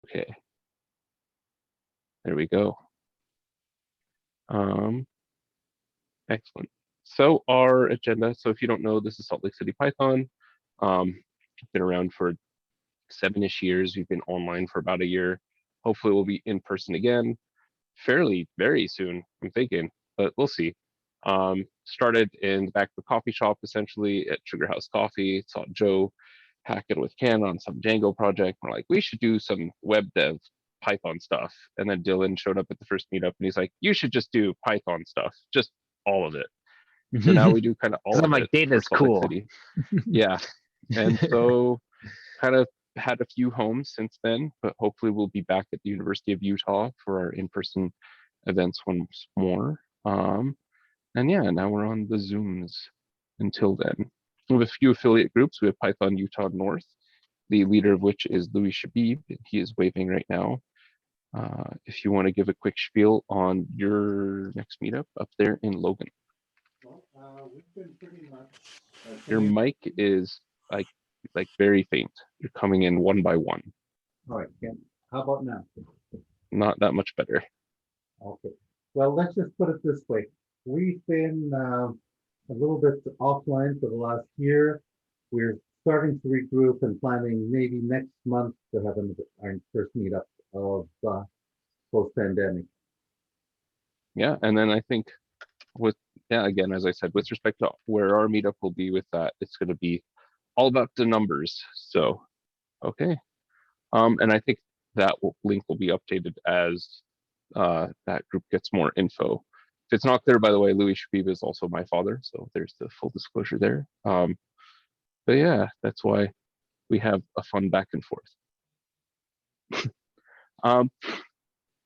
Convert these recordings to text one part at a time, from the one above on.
Okay. There we go. Excellent. So our agenda, so if you don't know, this is Salt Lake City Python. Been around for 7-ish years. We've been online for about a year. Hopefully we'll be in person again very soon, I'm thinking, but we'll see. Started in the back of the coffee shop, essentially at Sugar House Coffee. Saw Joe hacking with Ken on some Django project. We're like, we should do some web dev Python stuff. And then Dylan showed up at the first meetup and he's like, you should just do Python stuff, just all of it. So now we do kind of all of I'm like, it. data's cool. Yeah. And so kind of had a few homes since then, but hopefully we'll be back at the University of Utah for our in-person events once more. And yeah, now we're on the Zooms until then. We have a few affiliate groups. We have Python Utah North, the leader of which is Louis Shabib. He is waving right now. If you want to give a quick spiel on your next meetup up there in Logan. Well, we've been pretty much. Your mic is like very faint. You're coming in one by one. All right. Yeah. How about now? Not that much better. Okay. Well, let's just put it this way. We've been a little bit offline for the last year. We're starting to regroup and planning maybe next month to have our first meetup of post-pandemic. Yeah, and then I think again, as I said, with respect to where our meetup will be with that, it's going to be all about the numbers. So, okay. And I think that link will be updated as that group gets more info. If it's not clear, by the way, Louis Shabib is also my father, so there's the full disclosure there. But yeah, that's why we have a fun back and forth.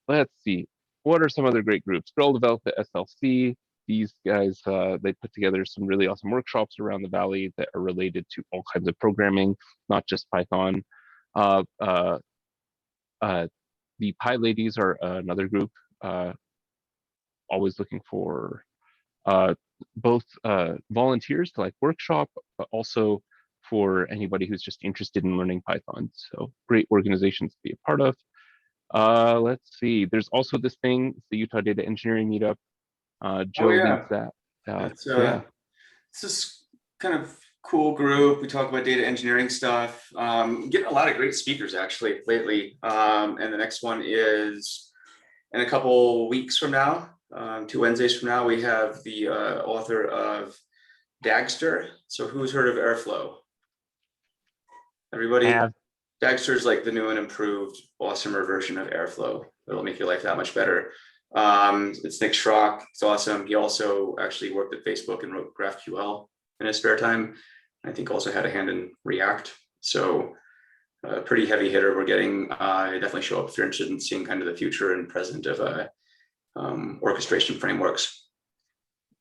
Let's see. What are some other great groups? Girl Develop at SLC. These guys, they put together some really awesome workshops around the Valley that are related to all kinds of programming, not just Python. The Pi Ladies are another group, always looking for both volunteers to like workshop, but also for anybody who's just interested in learning Python. So great organizations to be a part of. Let's see. There's also this thing, it's the Utah Data Engineering Meetup. Joe leads that. It's this kind of cool group. We talk about data engineering stuff. Getting a lot of great speakers actually lately. And the next one is in a couple weeks from now, 2 Wednesdays from now, we have the author of Dagster. So who's heard of Airflow? Everybody? Dagster is like the new and improved, awesomer version of Airflow. It'll make your life that much better. It's Nick Schrock. It's awesome. He also actually worked at Facebook and wrote GraphQL in his spare time. I think also had a hand in React. So pretty heavy hitter. We're getting, definitely show up if you're interested in seeing kind of the future and present of orchestration frameworks.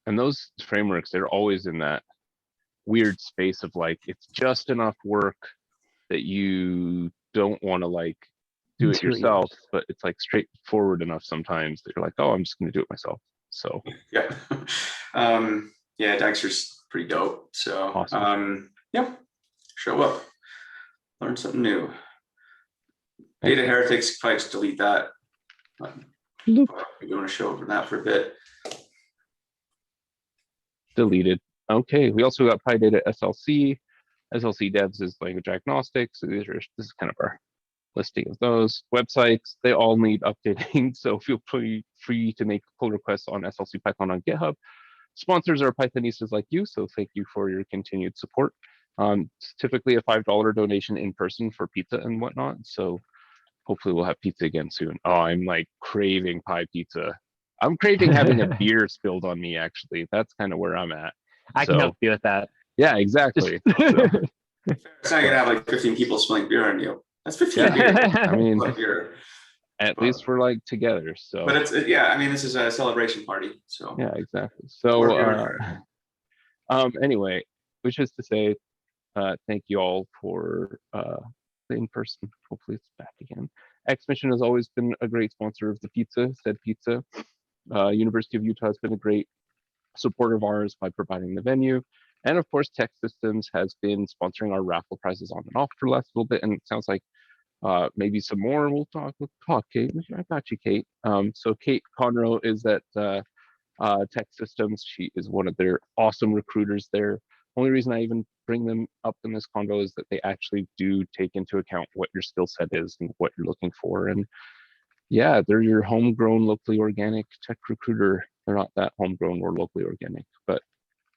And those frameworks, they're always in that weird space of like, it's just enough work that you don't want to like do it yourself, but it's like straightforward enough sometimes that you're like, oh, I'm just going to do it myself. So yeah, yeah, Dagster's pretty dope. So awesome. Yeah, show up, learn something new. Data heretics, probably just delete that. We're going to show over that for a bit. Deleted. Okay, we also got PyData SLC. SLC devs is language agnostic. So this is kind of our listing of those websites. They all need updating, so feel free to make pull requests on SLCPython on GitHub. Sponsors are Pythonistas like you, so thank you for your continued support. It's typically a $5 donation in person for pizza and whatnot, so hopefully we'll have pizza again soon. Oh, I'm like craving pie pizza. I'm craving having a beer spilled on me, actually. That's kind of where I'm at. I can help you with that. Yeah, exactly. So. It's not gonna have like 15 people spilling beer on you. That's 15 beer. I mean, at least we're like together. So, but it's yeah. I mean, this is a celebration party. So yeah, exactly. So, anyway, which is to say, thank you all for the in person. Hopefully, it's back again. X Mission has always been a great sponsor of the pizza. Said Pizza. University of Utah has been a great supporter of ours by providing the venue. And of course, Tech Systems has been sponsoring our raffle prizes on and off for the last little bit. And it sounds like maybe some more. We'll talk, Kate. I got you, Kate. So Kate Conroe is at Tech Systems. She is one of their awesome recruiters there. Only reason I even bring them up in this convo is that they actually do take into account what your skill set is and what you're looking for. And yeah, they're your homegrown, locally organic tech recruiter. They're not that homegrown or locally organic, but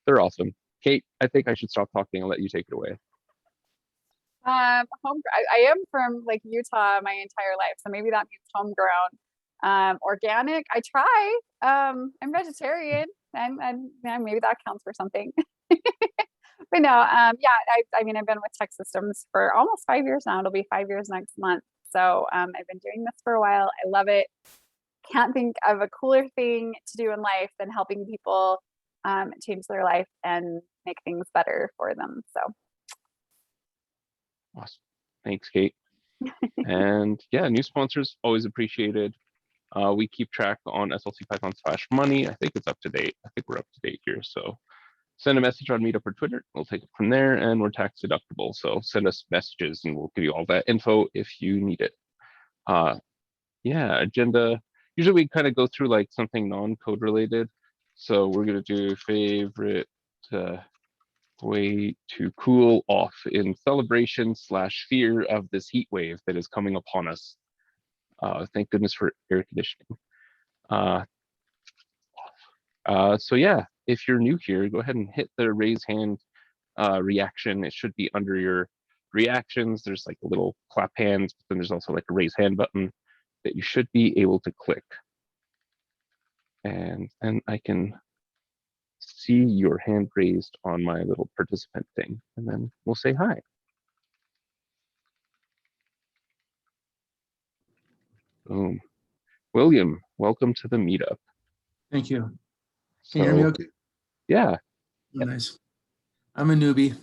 they're awesome. Kate, I think I should stop talking and let you take it away. I am from like Utah my entire life, so maybe that means homegrown. Organic, I try. I'm vegetarian, and yeah, maybe that counts for something. But no, yeah, I mean, I've been with Tech Systems for almost 5 years now. It'll be 5 years next month. So I've been doing this for a while. I love it. Can't think of a cooler thing to do in life than helping people change their life and make things better for them. So awesome. Thanks, Kate. And yeah, new sponsors always appreciated. We keep track on SLCPython/money. I think it's up to date. I think we're up to date here. So send a message on Meetup or Twitter. We'll take it from there, and we're tax deductible. So send us messages and we'll give you all that info if you need it. Yeah, agenda. Usually we kind of go through like something non-code related. So we're going to do favorite way to cool off in celebration/fear of this heat wave that is coming upon us. Thank goodness for air conditioning. So yeah, if you're new here, go ahead and hit the raise hand reaction. It should be under your reactions. There's like a little clap hands, but then there's also like a raise hand button that you should be able to click. And then I can see your hand raised on my little participant thing, and then we'll say hi. Boom. William, welcome to the meetup. Thank you. Can you hear me okay? Yeah. Nice. I'm a newbie,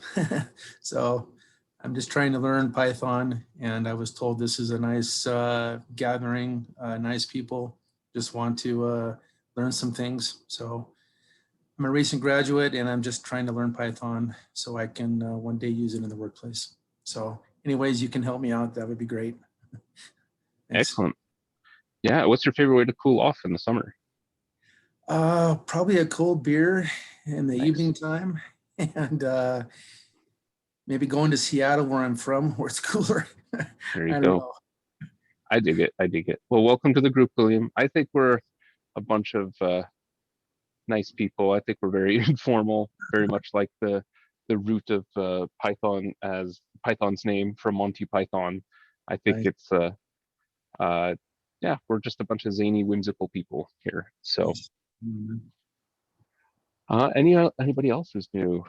so I'm just trying to learn Python, and I was told this is a nice gathering, nice people, just want to learn some things. So I'm a recent graduate, and I'm just trying to learn Python so I can one day use it in the workplace. So any ways you can help me out, that would be great. Excellent. Yeah, what's your favorite way to cool off in the summer? Probably a cold beer in the evening time, and maybe going to Seattle, where I'm from, where it's cooler. There you go. I dig it. I dig it. Well, welcome to the group, William. I think we're a bunch of nice people. I think we're very informal, very much like the root of Python as Python's name from Monty Python. I think it's yeah, we're just a bunch of zany, whimsical people here. So anybody else who's new?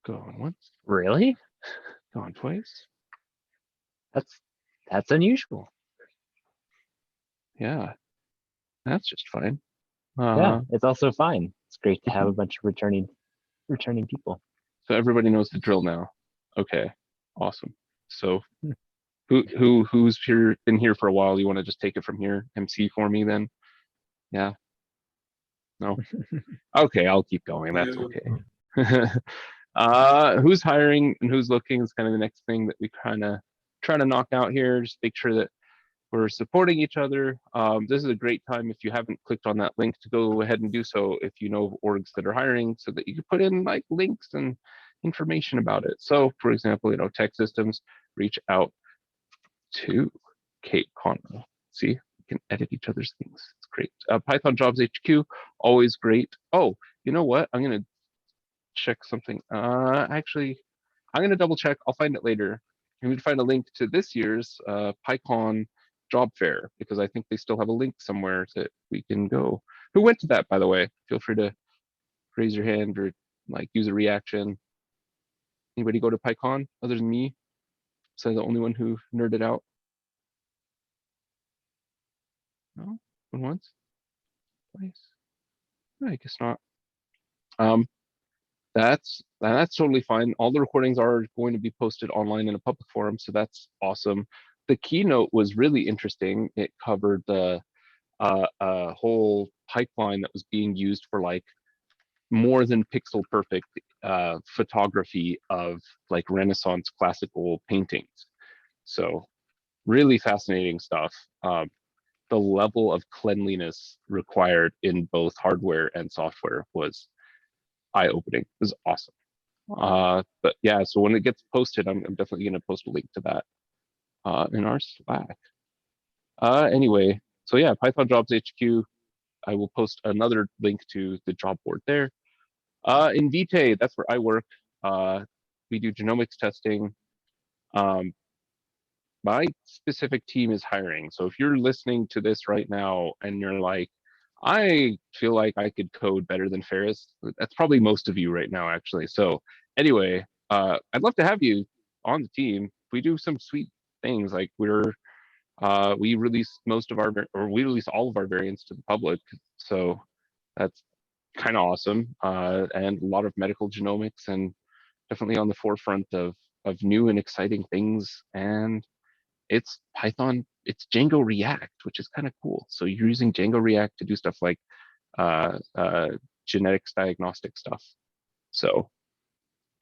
Going once. Really? Going twice. That's unusual. Yeah, that's just fine. Yeah, it's also fine. It's great to have a bunch of returning people. So everybody knows the drill now. Okay, awesome. So who's here been here for a while? You want to just take it from here, MC for me then? Yeah. No. Okay, I'll keep going. That's okay. Who's hiring and who's looking is kind of the next thing that we kind of try to knock out here. Just make sure that we're supporting each other. This is a great time if you haven't clicked on that link to go ahead and do so if you know orgs that are hiring, so that you can put in like links and information about it. So for example, Tech Systems, reach out to Kate Conroe. See, we can edit each other's things. It's great. Python Jobs HQ, always great. Oh, you know what? I'm gonna check something. Actually, I'm gonna double check. I'll find it later. I'm gonna find a link to this year's PyCon job fair, because I think they still have a link somewhere that we can go. Who went to that, by the way? Feel free to raise your hand or like use a reaction. Anybody go to PyCon other than me? So the only one who nerded out. No, going once, twice. I guess not. That's totally fine. All the recordings are going to be posted online in a public forum, so that's awesome. The keynote was really interesting. It covered the whole pipeline that was being used for like more than pixel perfect photography of like Renaissance classical paintings. So really fascinating stuff. The level of cleanliness required in both hardware and software was eye-opening. It was awesome. But yeah, so when it gets posted, I'm definitely going to post a link to that in our Slack. Anyway, so yeah, Python Jobs HQ. I will post another link to the job board there. In Vitae, that's where I work. We do genomics testing. My specific team is hiring. So if you're listening to this right now and you're like, I feel like I could code better than Ferris, that's probably most of you right now, actually. So anyway, I'd love to have you on the team. We do some sweet things like we release we release all of our variants to the public. So that's kind of awesome. And a lot of medical genomics and definitely on the forefront of new and exciting things. And it's Python, it's Django React, which is kind of cool. So you're using Django React to do stuff like genetics diagnostic stuff. So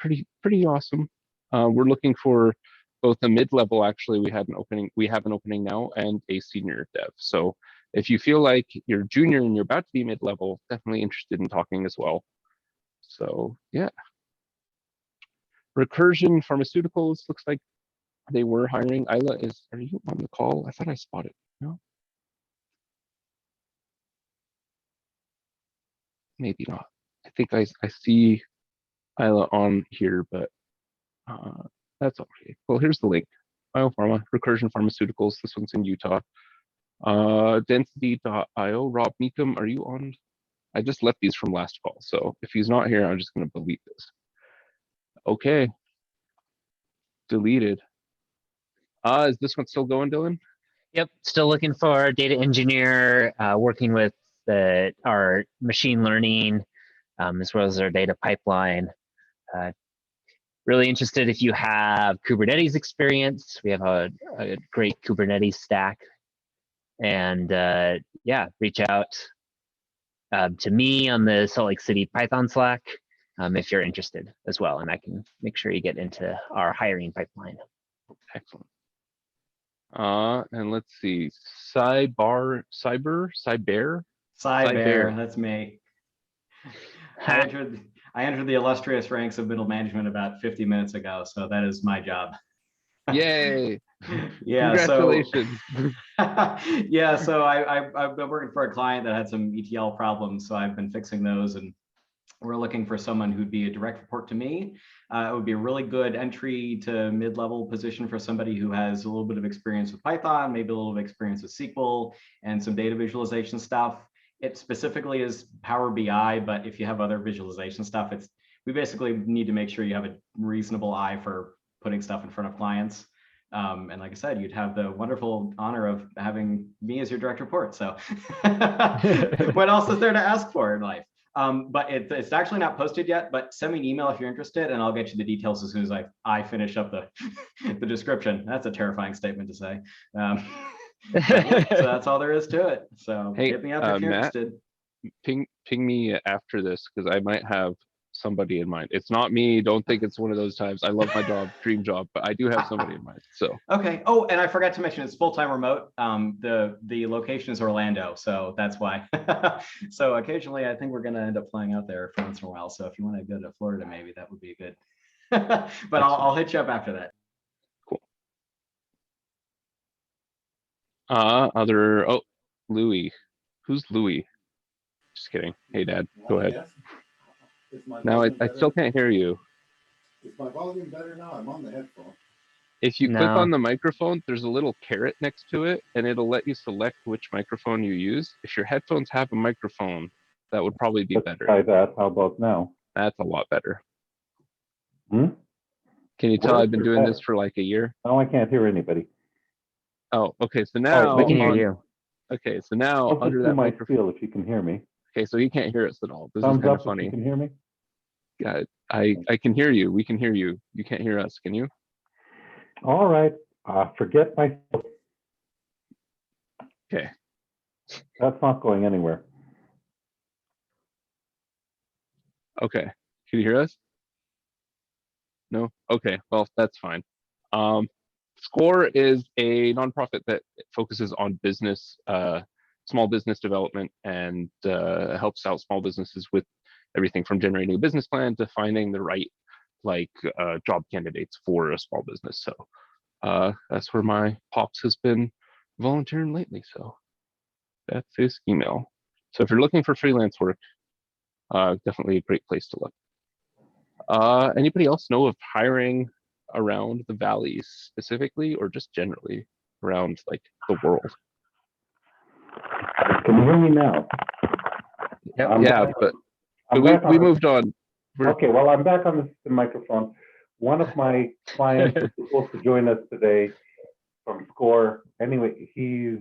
pretty awesome. We're looking for both a mid-level, actually we have an opening now, and a senior dev. So if you feel like you're junior and you're about to be mid-level, definitely interested in talking as well. So yeah. Recursion Pharmaceuticals looks like they were hiring. Isla, are you on the call? I thought I spotted. No? Maybe not. I think I see Isla on here, but that's okay. Well, here's the link. Biopharma, Recursion Pharmaceuticals. This one's in Utah. Density.io. Rob Meekum, are you on? I just left these from last call, so if he's not here, I'm just going to delete this. Okay. Deleted. Is this one still going, Dylan? Yep, still looking for a data engineer, working with our machine learning, as well as our data pipeline. Really interested if you have Kubernetes experience. We have a great Kubernetes stack. And yeah, reach out to me on the Salt Lake City Python Slack if you're interested as well. And I can make sure you get into our hiring pipeline. Excellent. And let's see, Cyber, that's me. I entered the illustrious ranks of middle management about 50 minutes ago, so that is my job. Yay! Yeah, congratulations. Yeah, so I've been working for a client that had some ETL problems, so I've been fixing those, and we're looking for someone who'd be a direct report to me. It would be a really good entry to mid-level position for somebody who has a little bit of experience with Python, maybe a little bit of experience with SQL and some data visualization stuff. It specifically is Power BI, but if you have other visualization stuff, we basically need to make sure you have a reasonable eye for putting stuff in front of clients. And like I said, you'd have the wonderful honor of having me as your direct report. So what else is there to ask for in life? But it's actually not posted yet, but send me an email if you're interested and I'll get you the details as soon as I finish up the description. That's a terrifying statement to say. So that's all there is to it. So hey, hit me up if you're Matt, interested. Ping me after this because I might have somebody in mind. It's not me. Don't think it's one of those times. I love my job, dream job, but I do have somebody in mind. So okay. Oh, and I forgot to mention it's full-time remote. The location is Orlando, so that's why. So occasionally, I think we're going to end up flying out there for once in a while. So if you want to go to Florida, maybe that would be good. But I'll hit you up after that. Cool. Louis. Who's Louis? Just kidding. Hey, Dad. Go ahead. Now I still can't hear you. Is my volume better now? I'm on the headphone. If you click on the microphone, there's a little caret next to it, and it'll let you select which microphone you use. If your headphones have a microphone, that would probably be better. Try that. How about now? That's a lot better. Hmm? Can you tell I've been doing this for like a year? No, I can't hear anybody. Oh, okay. So now we can hear you. Okay, so now under that microphone, if you can hear me. Okay, so you can't hear us at all. This Thumbs is kind up of funny. if you can hear me. Yeah, I can hear you. We can hear you. You can't hear us, can you? All right. Forget my. Okay. That's not going anywhere. Okay. Can you hear us? No? Okay, well, that's fine. SCORE is a nonprofit that focuses on business, small business development, and helps out small businesses with everything from generating a business plan to finding the right job candidates for a small business. So that's where my pops has been volunteering lately. So that's his email. So if you're looking for freelance work, definitely a great place to look. Anybody else know of hiring around the valleys specifically, or just generally around like the world? Can you hear me now? Yeah, but I'm we back on the- moved on. Okay, well, I'm back on the microphone. One of my clients was supposed to join us today from SCORE. Anyway, he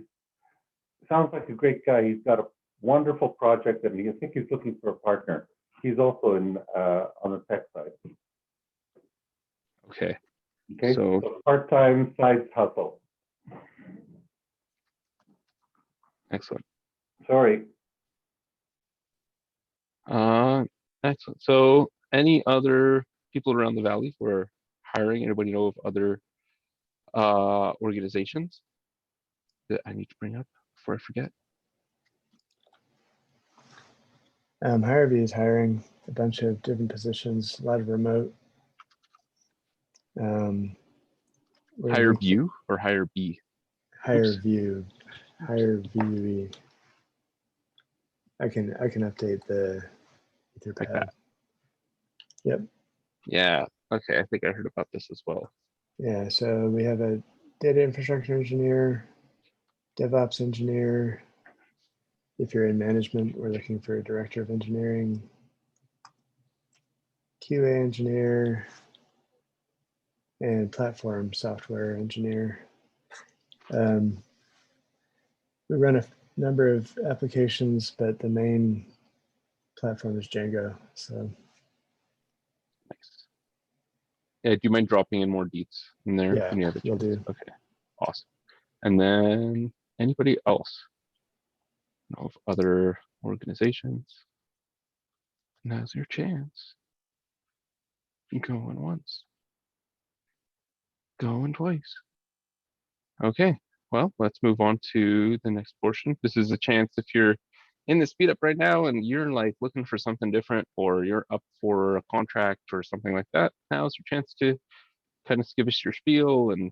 sounds like a great guy. He's got a wonderful project, and I think he's looking for a partner. He's also in on the tech side. Okay. Okay, So part-time side hustle. excellent. Sorry. Excellent. So any other people around the valley who are hiring? Anybody know of other organizations that I need to bring up before I forget? HireVue is hiring a bunch of different positions, a lot of remote. Hire View or Hire B? HireVue, HireVue. I can update the Etherpad. Like that. Yep. Yeah. Okay. I think I heard about this as well. Yeah. So we have a data infrastructure engineer, DevOps engineer. If you're in management, we're looking for a director of engineering, QA engineer, and platform software engineer. We run a number of applications, but the main platform is Django. So Nice. Yeah. Do you mind dropping in more deets in there? yeah, Any other will chance? do. Okay. Awesome. And then anybody else know of other organizations? Now's your chance. Going once. Going twice. Okay, well, let's move on to the next portion. This is a chance if you're in this meetup right now and you're like looking for something different, or you're up for a contract or something like that. Now's your chance to kind of give us your spiel and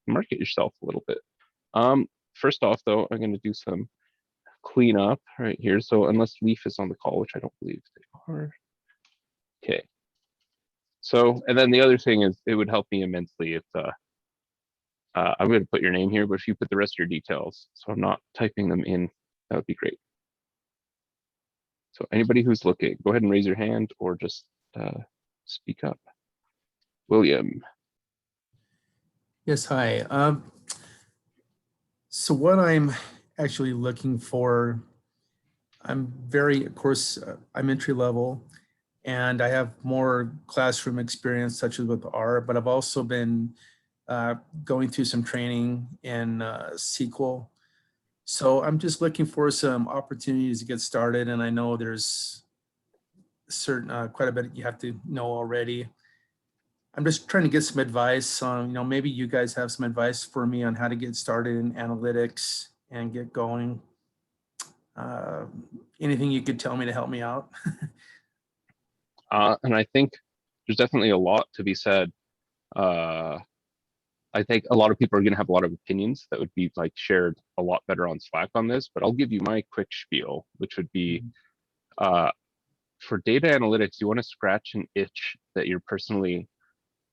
market yourself a little bit. First off, though, I'm going to do some cleanup right here. So unless Leaf is on the call, which I don't believe they are. Okay. So, and then the other thing is, it would help me immensely if I'm going to put your name here, but if you put the rest of your details, so I'm not typing them in, that would be great. So anybody who's looking, go ahead and raise your hand or just speak up. William. Yes, hi. So what I'm actually looking for, I'm of course, I'm entry level, and I have more classroom experience, such as with R, but I've also been going through some training in SQL. So I'm just looking for some opportunities to get started, and I know there's certain quite a bit you have to know already. I'm just trying to get some advice on, maybe you guys have some advice for me on how to get started in analytics and get going. Anything you could tell me to help me out? And I think there's definitely a lot to be said. I think a lot of people are going to have a lot of opinions that would be like shared a lot better on Slack on this, but I'll give you my quick spiel, which would be for data analytics, you want to scratch an itch that you're personally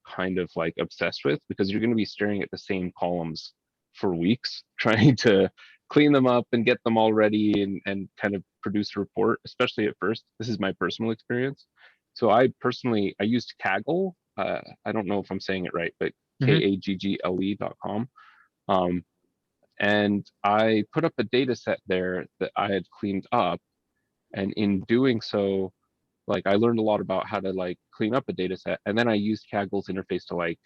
kind of like obsessed with, because you're going to be staring at the same columns for weeks trying to clean them up and get them all ready and kind of produce a report, especially at first. This is my personal experience. So I used Kaggle. I don't know if I'm saying it right, but kaggle.com. And I put up a data set there that I had cleaned up. And in doing so, like, I learned a lot about how to like clean up a data set. And then I used Kaggle's interface to like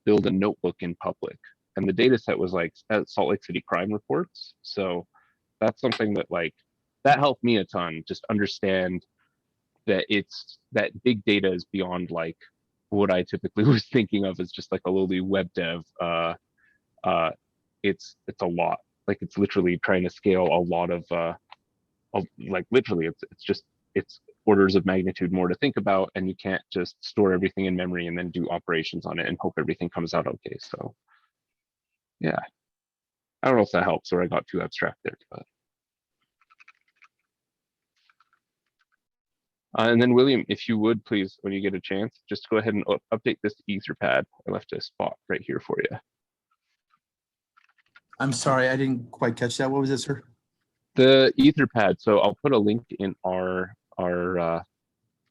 build a notebook in public. And the data set was like Salt Lake City crime reports. So that's something that like, that helped me a ton, just understand that that big data is beyond like what I typically was thinking of as just like a lowly web dev. It's a lot. Like it's literally trying to scale a lot of like literally it's orders of magnitude more to think about, and you can't just store everything in memory and then do operations on it and hope everything comes out okay. So yeah, I don't know if that helps or I got too abstract there, but and then William, if you would please, when you get a chance, just go ahead and update this Etherpad. I left a spot right here for you. I'm sorry, I didn't quite catch that. What was it, sir? The Etherpad. So I'll put a link in our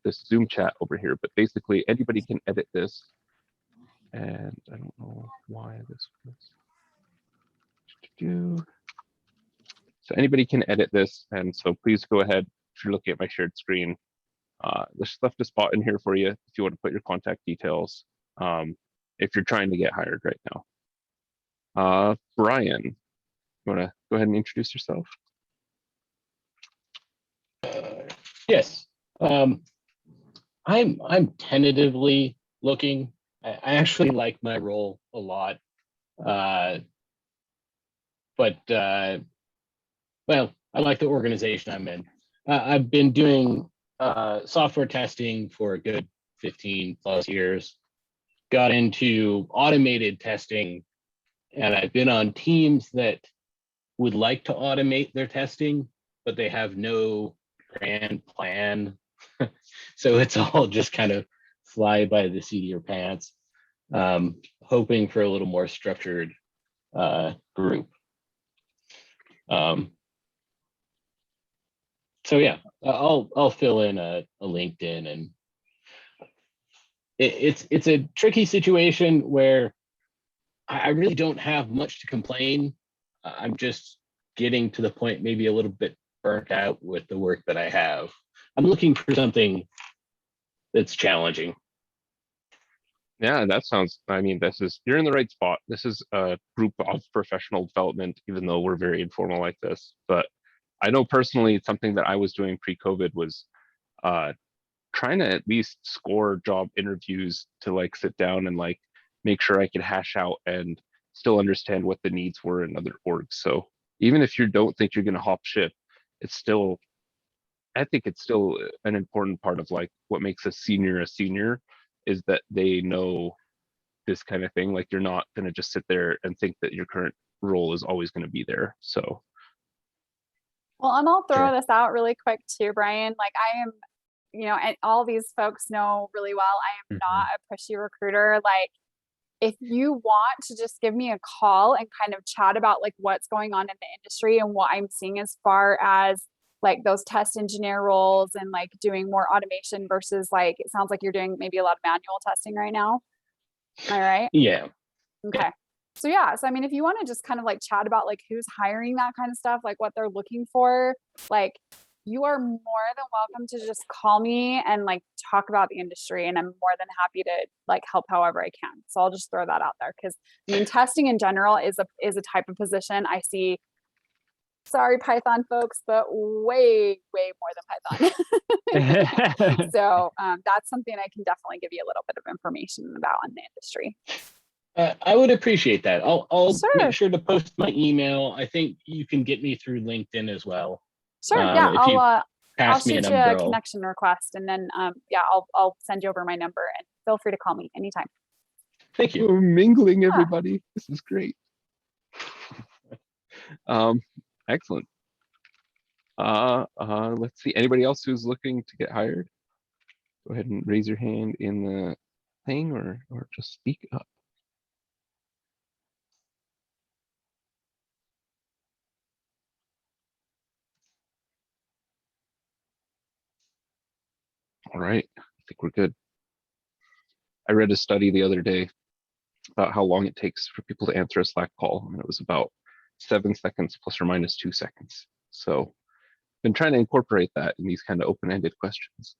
this Zoom chat over here, but basically anybody can edit this. And I don't know why this was. So anybody can edit this, and so please go ahead if you're looking at my shared screen. Just left a spot in here for you if you want to put your contact details. If you're trying to get hired right now. Brian, you want to go ahead and introduce yourself? Yes. I'm tentatively looking. I actually like my role a lot. But well, I like the organization I'm in. I've been doing software testing for a good 15 plus years. Got into automated testing, and I've been on teams that would like to automate their testing, but they have no grand plan. So it's all just kind of fly by the seat of your pants. Hoping for a little more structured group. So yeah, I'll fill in a LinkedIn, and it's a tricky situation where I really don't have much to complain. I'm just getting to the point maybe a little bit burnt out with the work that I have. I'm looking for something that's challenging. Yeah, that sounds, I mean, you're in the right spot. This is a group of professional development, even though we're very informal like this. But I know personally, something that I was doing pre-COVID was trying to at least score job interviews to like sit down and like make sure I could hash out and still understand what the needs were in other orgs. So even if you don't think you're going to hop ship, I think it's still an important part of like what makes a senior is that they know this kind of thing. Like you're not going to just sit there and think that your current role is always going to be there. So Well, and I'll throw Sure. this out really quick too, Brian. Like I am, and all these folks know really well, I am not a pushy recruiter. Like if you want to just give me a call and kind of chat about like what's going on in the industry and what I'm seeing as far as like those test engineer roles and like doing more automation versus like, it sounds like you're doing maybe a lot of manual testing right now. Am I right? Yeah. Okay. So yeah, so I mean, if you want to just kind of like chat about like who's hiring that kind of stuff, like what they're looking for, like you are more than welcome to just call me and like talk about the industry, and I'm more than happy to like help however I can. So I'll just throw that out there, because I mean, testing in general is a type of position I see. Sorry, Python folks, but way more than Python. So that's something I can definitely give you a little bit of information about in the industry. I would appreciate that. I'll Sure. make sure to post my email. I think you can get me through LinkedIn as well. Sure. Yeah, If you I'll pass me a shoot you a number, connection request, and then yeah, I'll send you over my number, and feel free to call me anytime. thank you. we're mingling, everybody. This is great. Excellent. Let's see. Anybody else who's looking to get hired? Go ahead and raise your hand in the thing, or just speak up. All right, I think we're good. I read a study the other day about how long it takes for people to answer a Slack call, and it was about 7 seconds plus or minus 2 seconds. So been trying to incorporate that in these kind of open-ended questions.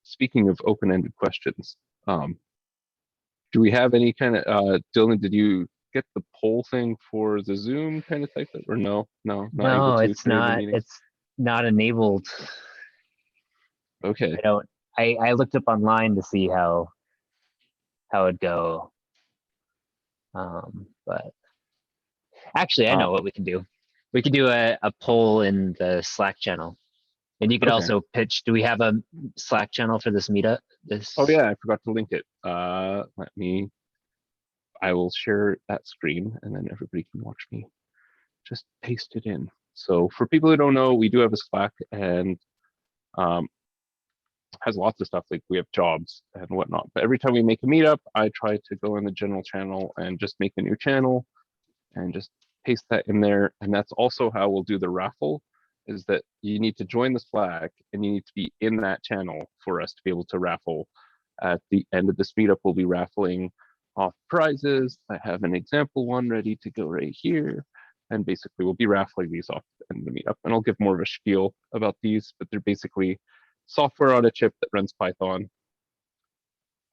Speaking of open-ended questions, do we have any kind of, Dylan, did you get the poll thing for the Zoom kind of type, or no, not able to it's during the not. meeting? It's not enabled. Okay. I looked up online to see how it'd go. But actually, I know what we can do. We could do a poll in the Slack channel. And you could Okay. also pitch. Do we have a Slack channel for this meetup? Oh yeah, I forgot to link it. I will share that screen and then everybody can watch me just paste it in. So for people who don't know, we do have a Slack, and has lots of stuff, like we have jobs and whatnot. But every time we make a meetup, I try to go in the general channel and just make a new channel and just paste that in there. And that's also how we'll do the raffle, is that you need to join the Slack and you need to be in that channel for us to be able to raffle. At the end of this meetup, we'll be raffling off prizes. I have an example one ready to go right here. And basically we'll be raffling these off at the end of the meetup. And I'll give more of a spiel about these, but they're basically software on a chip that runs Python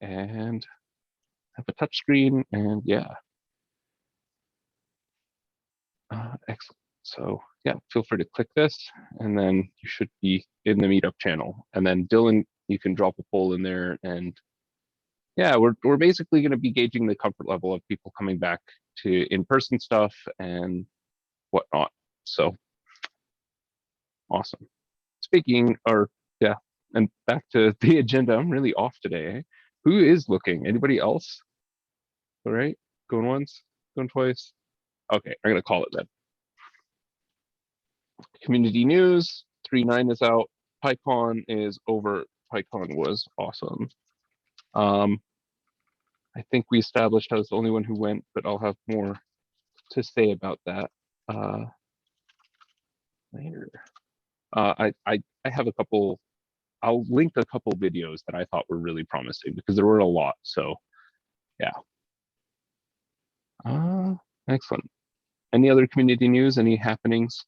and have a touch screen, and yeah. Excellent. So yeah, feel free to click this and then you should be in the meetup channel. And then Dylan, you can drop a poll in there, and yeah, we're basically going to be gauging the comfort level of people coming back to in-person stuff and whatnot. So awesome. Speaking, or yeah, and back to the agenda. I'm really off today. Eh? Who is looking? Anybody else? All right, going once, going twice. Okay, I'm gonna call it then. Community news 3.9 is out. PyCon is over. PyCon was awesome. I think we established I was the only one who went, but I'll have more to say about that later. I have a couple. I'll link a couple videos that I thought were really promising because there were a lot. So yeah. Excellent. Any other community news? Any happenings?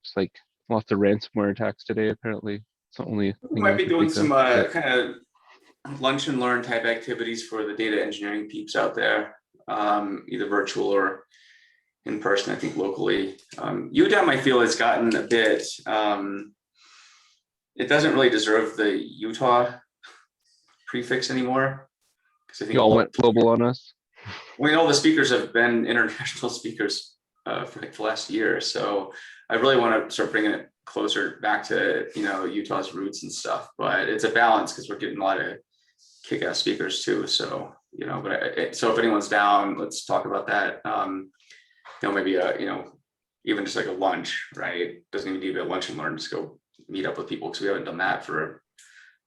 Just like lots of ransomware attacks today, apparently. It's the only We thing might I be can doing think some of. kind of lunch and learn type activities for the data engineering peeps out there, either virtual or in person. I think locally, UDEM I feel has gotten a bit. It doesn't really deserve the Utah prefix anymore, because I think Y'all went global on us. all the speakers have been international speakers for like the last year. So I really want to start bringing it closer back to, Utah's roots and stuff. But it's a balance because we're getting a lot of kick-ass speakers too. So, so if anyone's down, let's talk about that. Maybe even just like a lunch, right? Doesn't even need to be a lunch and learn. Just go meet up with people, because we haven't done that for,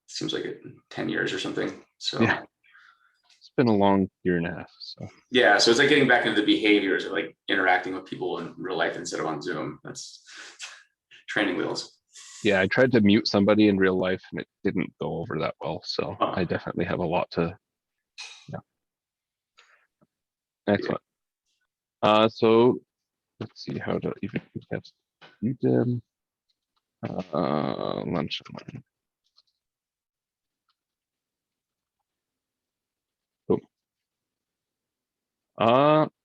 seems like 10 years or something. So yeah, it's been a long year and a half. So yeah, so it's like getting back into the behaviors of like interacting with people in real life instead of on Zoom. That's training wheels. Yeah, I tried to mute somebody in real life and it didn't go over that well. So I definitely have a lot to. Yeah. Excellent. So let's see how to even have UDEM lunch and learn. Boom.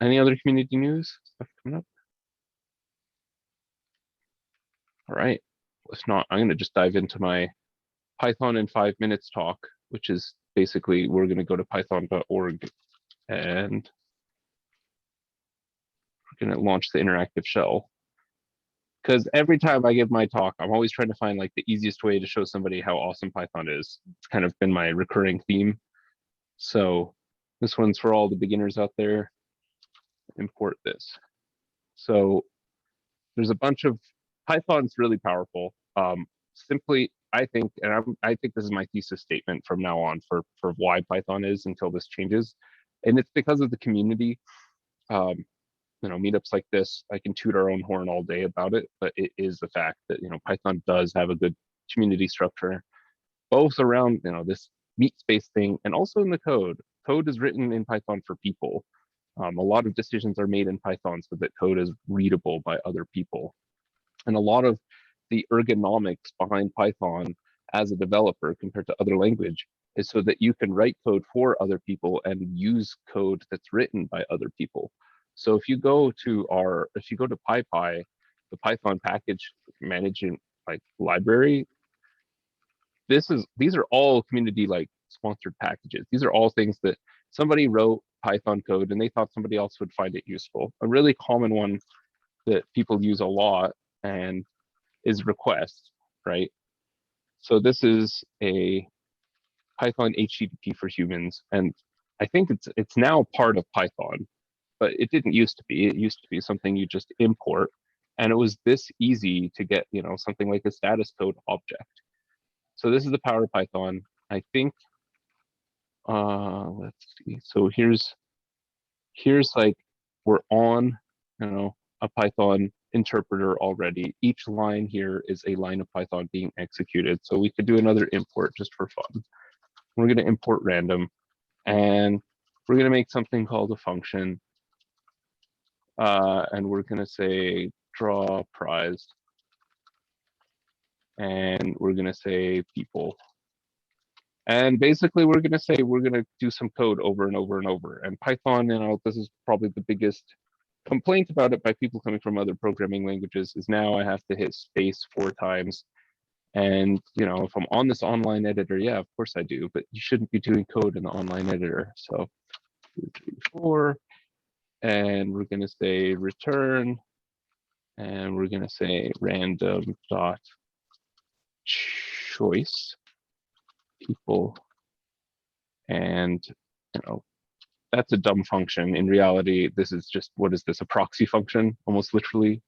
Any other community news stuff coming up? All right. If not, I'm going to just dive into my Python in 5 minutes talk, which is basically we're going to go to python.org and we're going to launch the interactive shell. Because every time I give my talk, I'm always trying to find like the easiest way to show somebody how awesome Python is. It's kind of been my recurring theme. So this one's for all the beginners out there. Import this. So there's a bunch of Python's really powerful. Simply, I think, and I think this is my thesis statement from now on for why Python is until this changes, and it's because of the community. Meetups like this, I can toot our own horn all day about it, but it is the fact that Python does have a good community structure, both around this meat space thing and also in the code. Code is written in Python for people. A lot of decisions are made in Python so that code is readable by other people. And a lot of the ergonomics behind Python as a developer compared to other language is so that you can write code for other people and use code that's written by other people. So if you go to PyPy the Python package management like library, these are all community like sponsored packages. These are all things that somebody wrote Python code and they thought somebody else would find it useful. A really common one that people use a lot and is request, right? So this is a Python HTTP for humans, and I think it's now part of Python, but it didn't used to be. It used to be something you just import, and it was this easy to get, you know, something like a status code object. So this is the power of Python. I think, let's see. So here's like, we're on, you know, a Python interpreter already. Each line here is a line of Python being executed. So we could do another import just for fun. We're going to import random, and we're going to make something called a function. And we're going to say draw prize. And we're going to say people. And basically, we're going to say we're going to do some code over and over and over. And Python, you know, this is probably the biggest complaint about it by people coming from other programming languages is now I have to hit space 4 times. And, you know, if I'm on this online editor, yeah, of course I do, but you shouldn't be doing code in the online editor. So 2, 3, 4, and we're going to say return, and we're going to say random dot choice people. And, you know, that's a dumb function. In reality, this is just, what is this, a proxy function, almost literally?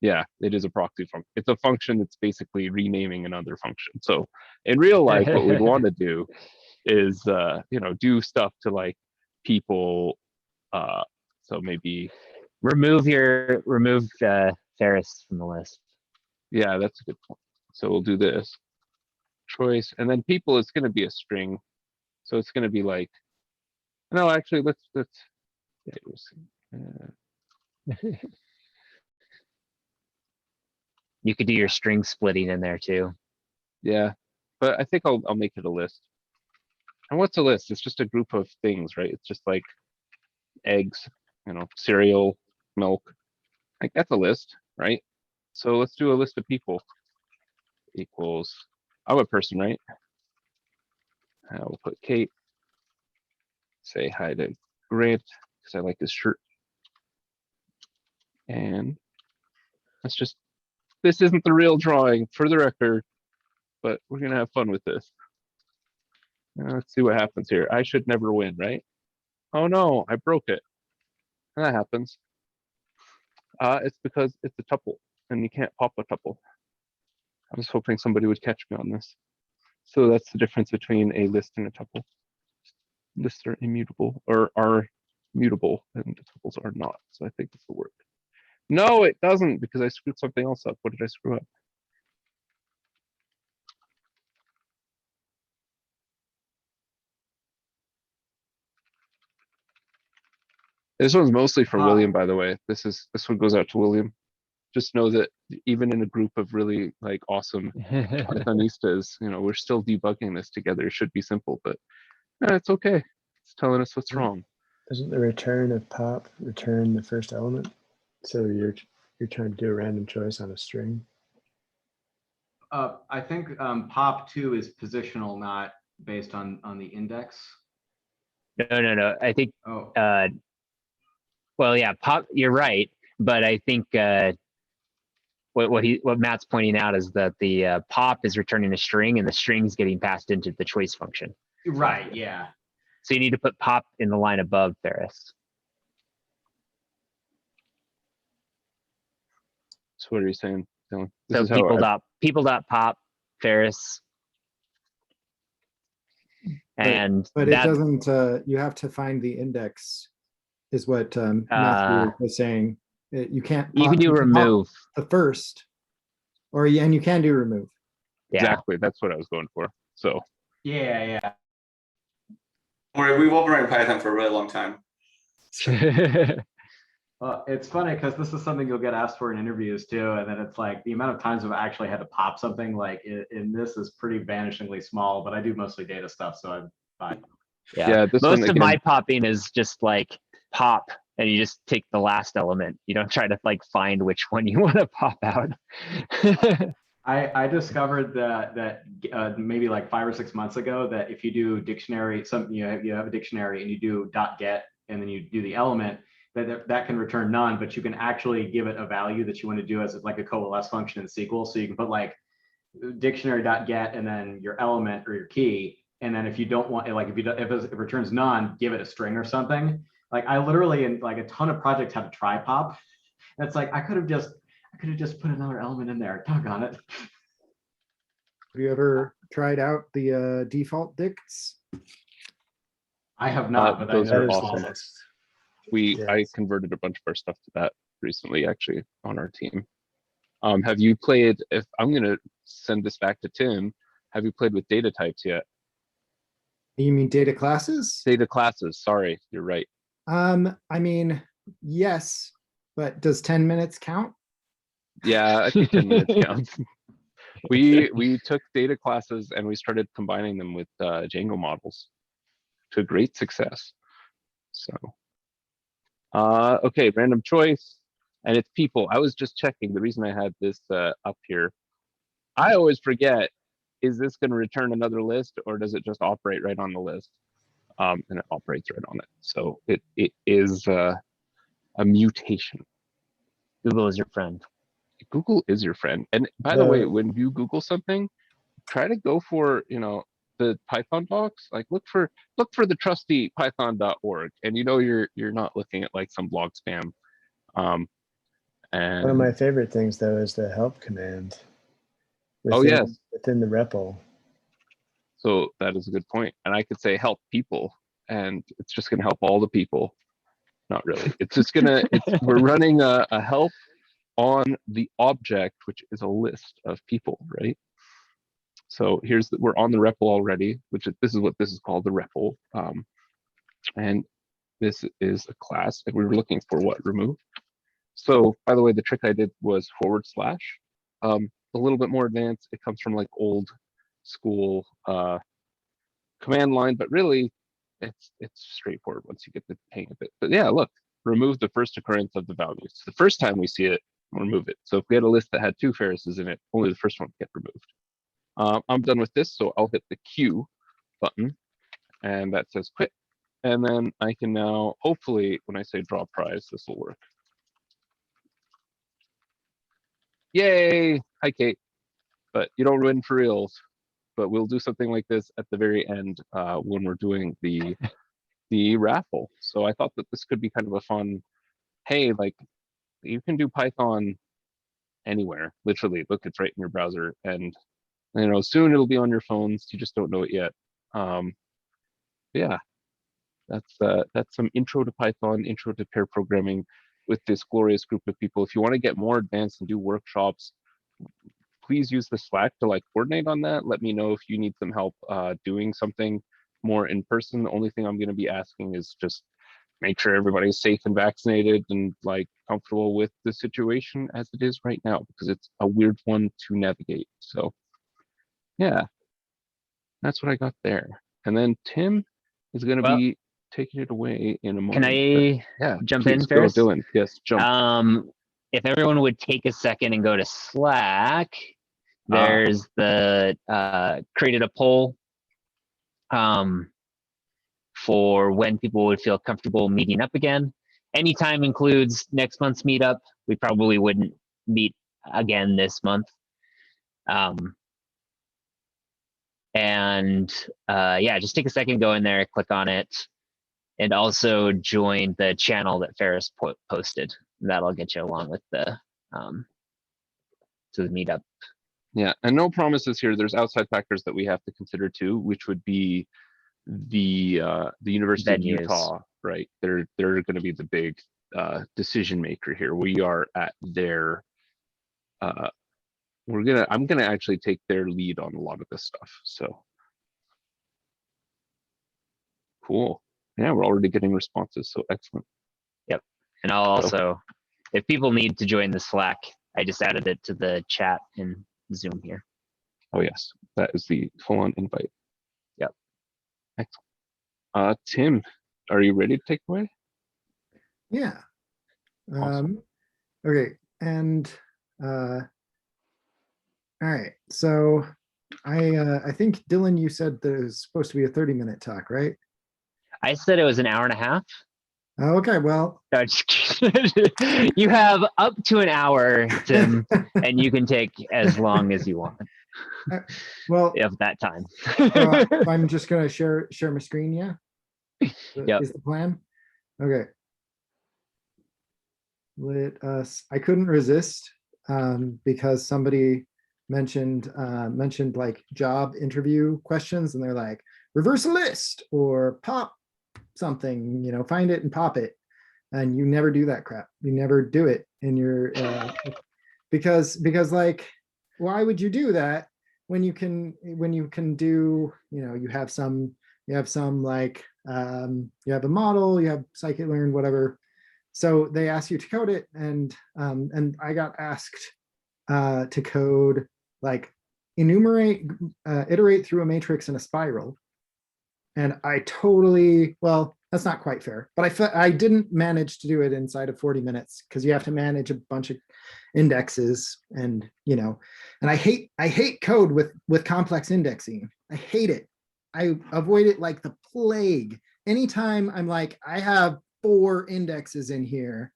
Yeah, it is a proxy function. It's a function that's basically renaming another function. So in real life, what we'd want to do is, you know, do stuff to like people. So maybe remove Ferris from the list. Yeah, that's a good point. So we'll do this choice, and then people is going to be a string. So it's going to be like, no, actually, let's yeah, we'll see. You could do your string splitting in there too. Yeah, but I think I'll make it a list. And what's a list? It's just a group of things, right? It's just like eggs, you know, cereal, milk. Like that's a list, right? So let's do a list of people. Equals, I'm a person, right? We'll put Kate. Say hi to Grant because I like his shirt. And let's just, this isn't the real drawing for the record, but we're gonna have fun with this. Let's see what happens here. I should never win, right? Oh no, I broke it. And that happens. It's because it's a tuple and you can't pop a tuple. I was hoping somebody would catch me on this. So that's the difference between a list and a tuple. Lists are immutable, or are mutable, and tuples are not. So I think this will work. No, it doesn't, because I screwed something else up. What did I screw up? This one's mostly for William, by the way. This one goes out to William. Just know that even in a group of really like awesome Pythonistas, you know, we're still debugging this together. It should be simple, but it's okay. It's telling us what's wrong. Doesn't the return of pop return the first element? So you're trying to do a random choice on a string. I think pop2 is positional, not based on the index. No. I think, Oh, well, yeah, pop, you're right. But I think what Matt's pointing out is that the pop is returning a string and the string's getting passed into the choice function. right, yeah. So you need to put pop in the line above Ferris. So what are you saying, Dylan? So people dot pop Ferris. And but it doesn't, you have to find the index is what Matthew was saying. You can't. You can do remove the first, and you can do remove. Yeah. Exactly, that's what I was going for. So Yeah. We've all been writing Python for a really long time. It's funny because this is something you'll get asked for in interviews too, and then it's like the amount of times I've actually had to pop something like in this is pretty vanishingly small. But I do mostly data stuff, so I'm fine. Yeah, this most one, of my popping is just like pop and you just take the last element. You don't try to like find which one you want to pop out. I discovered that maybe like 5 or 6 months ago that if you do dictionary, you have a dictionary and you do .get and then you do the element, that can return none, but you can actually give it a value that you want to do as like a coalesce function in SQL. So you can put like dictionary.get and then your element or your key. And then if you don't want it, like if it returns none, give it a string or something. Like I literally in like a ton of projects have a try pop. And it's like I could have just put another element in there. Doggone it. Have you ever tried out the default dicts? I have not, but those I know are it's awesome. flawless. I Yes. converted a bunch of our stuff to that recently, actually, on our team. Have you played, if I'm going to send this back to Tim, have you played with data types yet? You mean data classes? Data classes, sorry, you're right. I mean, yes, but does 10 minutes count? Yeah, I think 10 minutes counts. We took data classes and we started combining them with Django models to great success. So, okay, random choice, and it's people. I was just checking. The reason I had this up here, I always forget, is this going to return another list or does it just operate right on the list? And it operates right on it. So it is a mutation. Google is your friend. Google is your friend. And by the way, when you Google something, try to go for, the Python docs. Like look for the trusty python.org, and you're not looking at like some blog spam. And One of my favorite things though is the help command. Oh, yes. Within the REPL. So that is a good point. And I could say help people, and it's just going to help all the people. Not really. It's just we're running a help on the object, which is a list of people, right? So we're on the REPL already, this is what this is called, the REPL. And this is a class, and we were looking for what? Remove. So by the way, the trick I did was /. A little bit more advanced. It comes from like old school command line, but really it's straightforward once you get the hang of it. But yeah, look, remove the first occurrence of the values. The first time we see it, remove it. So if we had a list that had 2 Ferrises in it, only the first one would get removed. I'm done with this, so I'll hit the Q button, and that says quit. And then I can now, hopefully, when I say draw prize, this will work. Yay! Hi, Kate. But you don't win for reals. But we'll do something like this at the very end when we're doing the raffle. So I thought that this could be kind of a fun, hey, like you can do Python anywhere, literally. Look, it's right in your browser, and soon it'll be on your phones. You just don't know it yet. Yeah, that's some intro to Python, intro to pair programming with this glorious group of people. If you want to get more advanced and do workshops, please use the Slack to like coordinate on that. Let me know if you need some help doing something more in person. The only thing I'm going to be asking is just make sure everybody's safe and vaccinated and like comfortable with the situation as it is right now, because it's a weird one to navigate. So yeah, that's what I got there. And then Tim is going to be taking it away in a moment. Can I jump in, Go, Ferris? Dylan. Yes, jump. If everyone would take a second and go to Slack, there's the created a poll for when people would feel comfortable meeting up again. Anytime includes next month's meetup. We probably wouldn't meet again this month. Yeah, just take a second, go in there, click on it, and also join the channel that Ferris posted. That'll get you along with the to the meetup. Yeah, and no promises here. There's outside factors that we have to consider too, which would be the University of Utah, right? They're going to be the big decision maker here. We are at their I'm gonna actually take their lead on a lot of this stuff. So cool. Yeah, we're already getting responses. So excellent. Yep. And I'll also, if people need to join the Slack, I just added it to the chat in Zoom here. Oh yes, that is the full-on invite. Yep. Excellent. Tim, are you ready to take away? Yeah. Awesome. Okay. And all right. So I think Dylan, you said that it was supposed to be a 30-minute talk, right? I said it was an hour and a half. Okay. Well, No, just kidding. You have up to an hour, Tim, and you can take as long as you want well, of that time. so I'm just gonna share my screen. Yeah. Yep. Is the plan? Okay. Let us. I couldn't resist because somebody mentioned like job interview questions, and they're like reverse a list or pop something, find it and pop it, and you never do that crap. You never do it in your because like, why would you do that when you can do, you have some like you have a model, you have scikit-learn, whatever. So they ask you to code it, and I got asked to code like iterate through a matrix in a spiral, and I totally, well, that's not quite fair, but I didn't manage to do it inside of 40 minutes because you have to manage a bunch of indexes, and and I hate code with complex indexing. I hate it. I avoid it like the plague. Anytime I'm like, I have 4 indexes in here,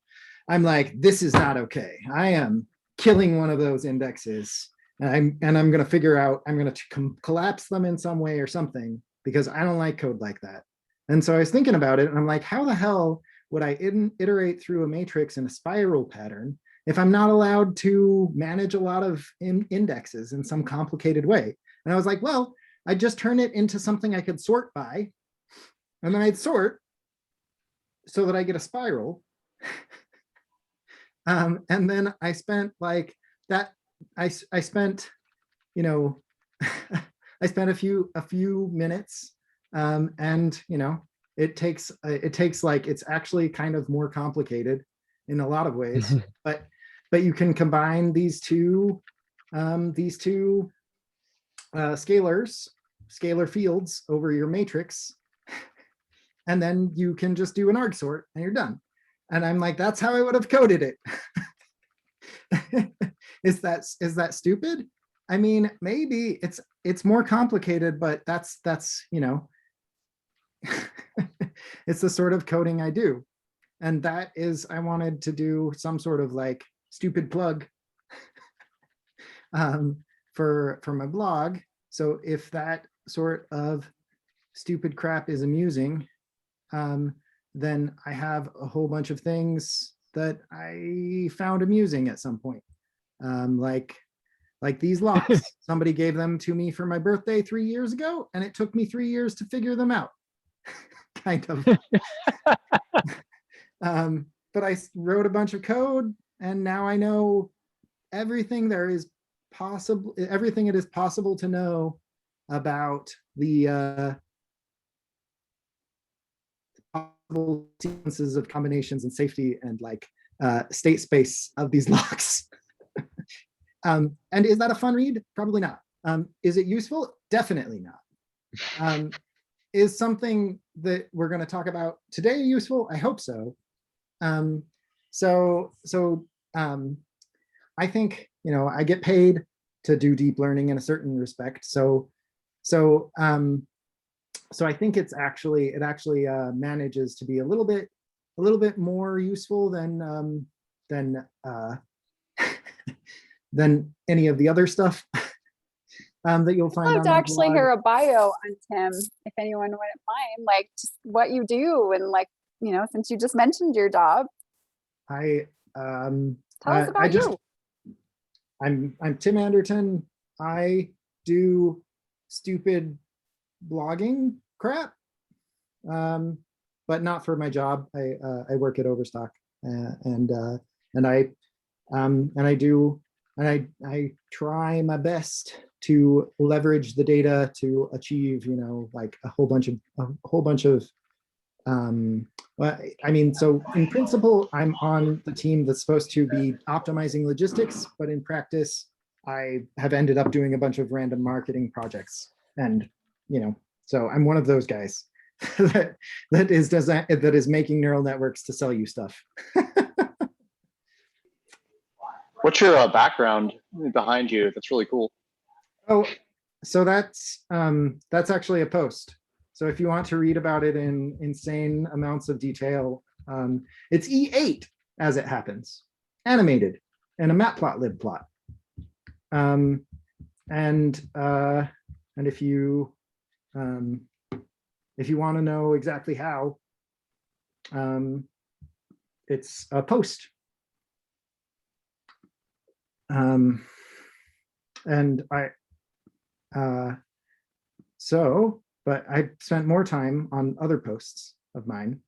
I'm like, this is not okay. I am killing one of those indexes, and I'm going to figure out, I'm going to collapse them in some way or something, because I don't like code like that. And so I was thinking about it, and I'm like, how the hell would I iterate through a matrix in a spiral pattern if I'm not allowed to manage a lot of indexes in some complicated way? And I was like, well, I'd just turn it into something I could sort by, and then I'd sort so that I get a spiral. And then I spent like that. I spent, I spent a few minutes, and it takes like, it's actually kind of more complicated in a lot of ways, but you can combine these two scalar fields over your matrix, and then you can just do an arg sort and you're done. And I'm like, that's how I would have coded it. Is that stupid? I mean, maybe it's more complicated, but that's it's the sort of coding I do. And that is, I wanted to do some sort of like stupid plug for my blog. So if that sort of stupid crap is amusing, then I have a whole bunch of things that I found amusing at some point. Like these locks. Somebody gave them to me for my birthday 3 years ago, and it took me 3 years to figure them out. Kind of. But I wrote a bunch of code, and now I know everything there is possible, everything it is possible to know about the possible sequences of combinations and safety and like state space of these locks. And is that a fun read? Probably not. Is it useful? Definitely not. Is something that we're going to talk about today useful? I hope so. I think, I get paid to do deep learning in a certain respect. So I think it actually manages to be a little bit more useful than than any of the other stuff that you'll find. I'd on love to my actually blog. hear a bio on Tim, if anyone wouldn't mind, like just what you do, and like, since you just mentioned your job, Tell us about you. I'm Tim Anderton. I do stupid blogging crap, but not for my job. I work at Overstock, and I try my best to leverage the data to achieve, like a whole bunch of well, I mean, so in principle, I'm on the team that's supposed to be optimizing logistics, but in practice, I have ended up doing a bunch of random marketing projects. And, so I'm one of those guys. that is making neural networks to sell you stuff. What's your background behind you? That's really cool. Oh, so that's actually a post. So if you want to read about it in insane amounts of detail, it's E8 as it happens, animated and a matplotlib plot. And if you want to know exactly how, it's a post. And but I spent more time on other posts of mine.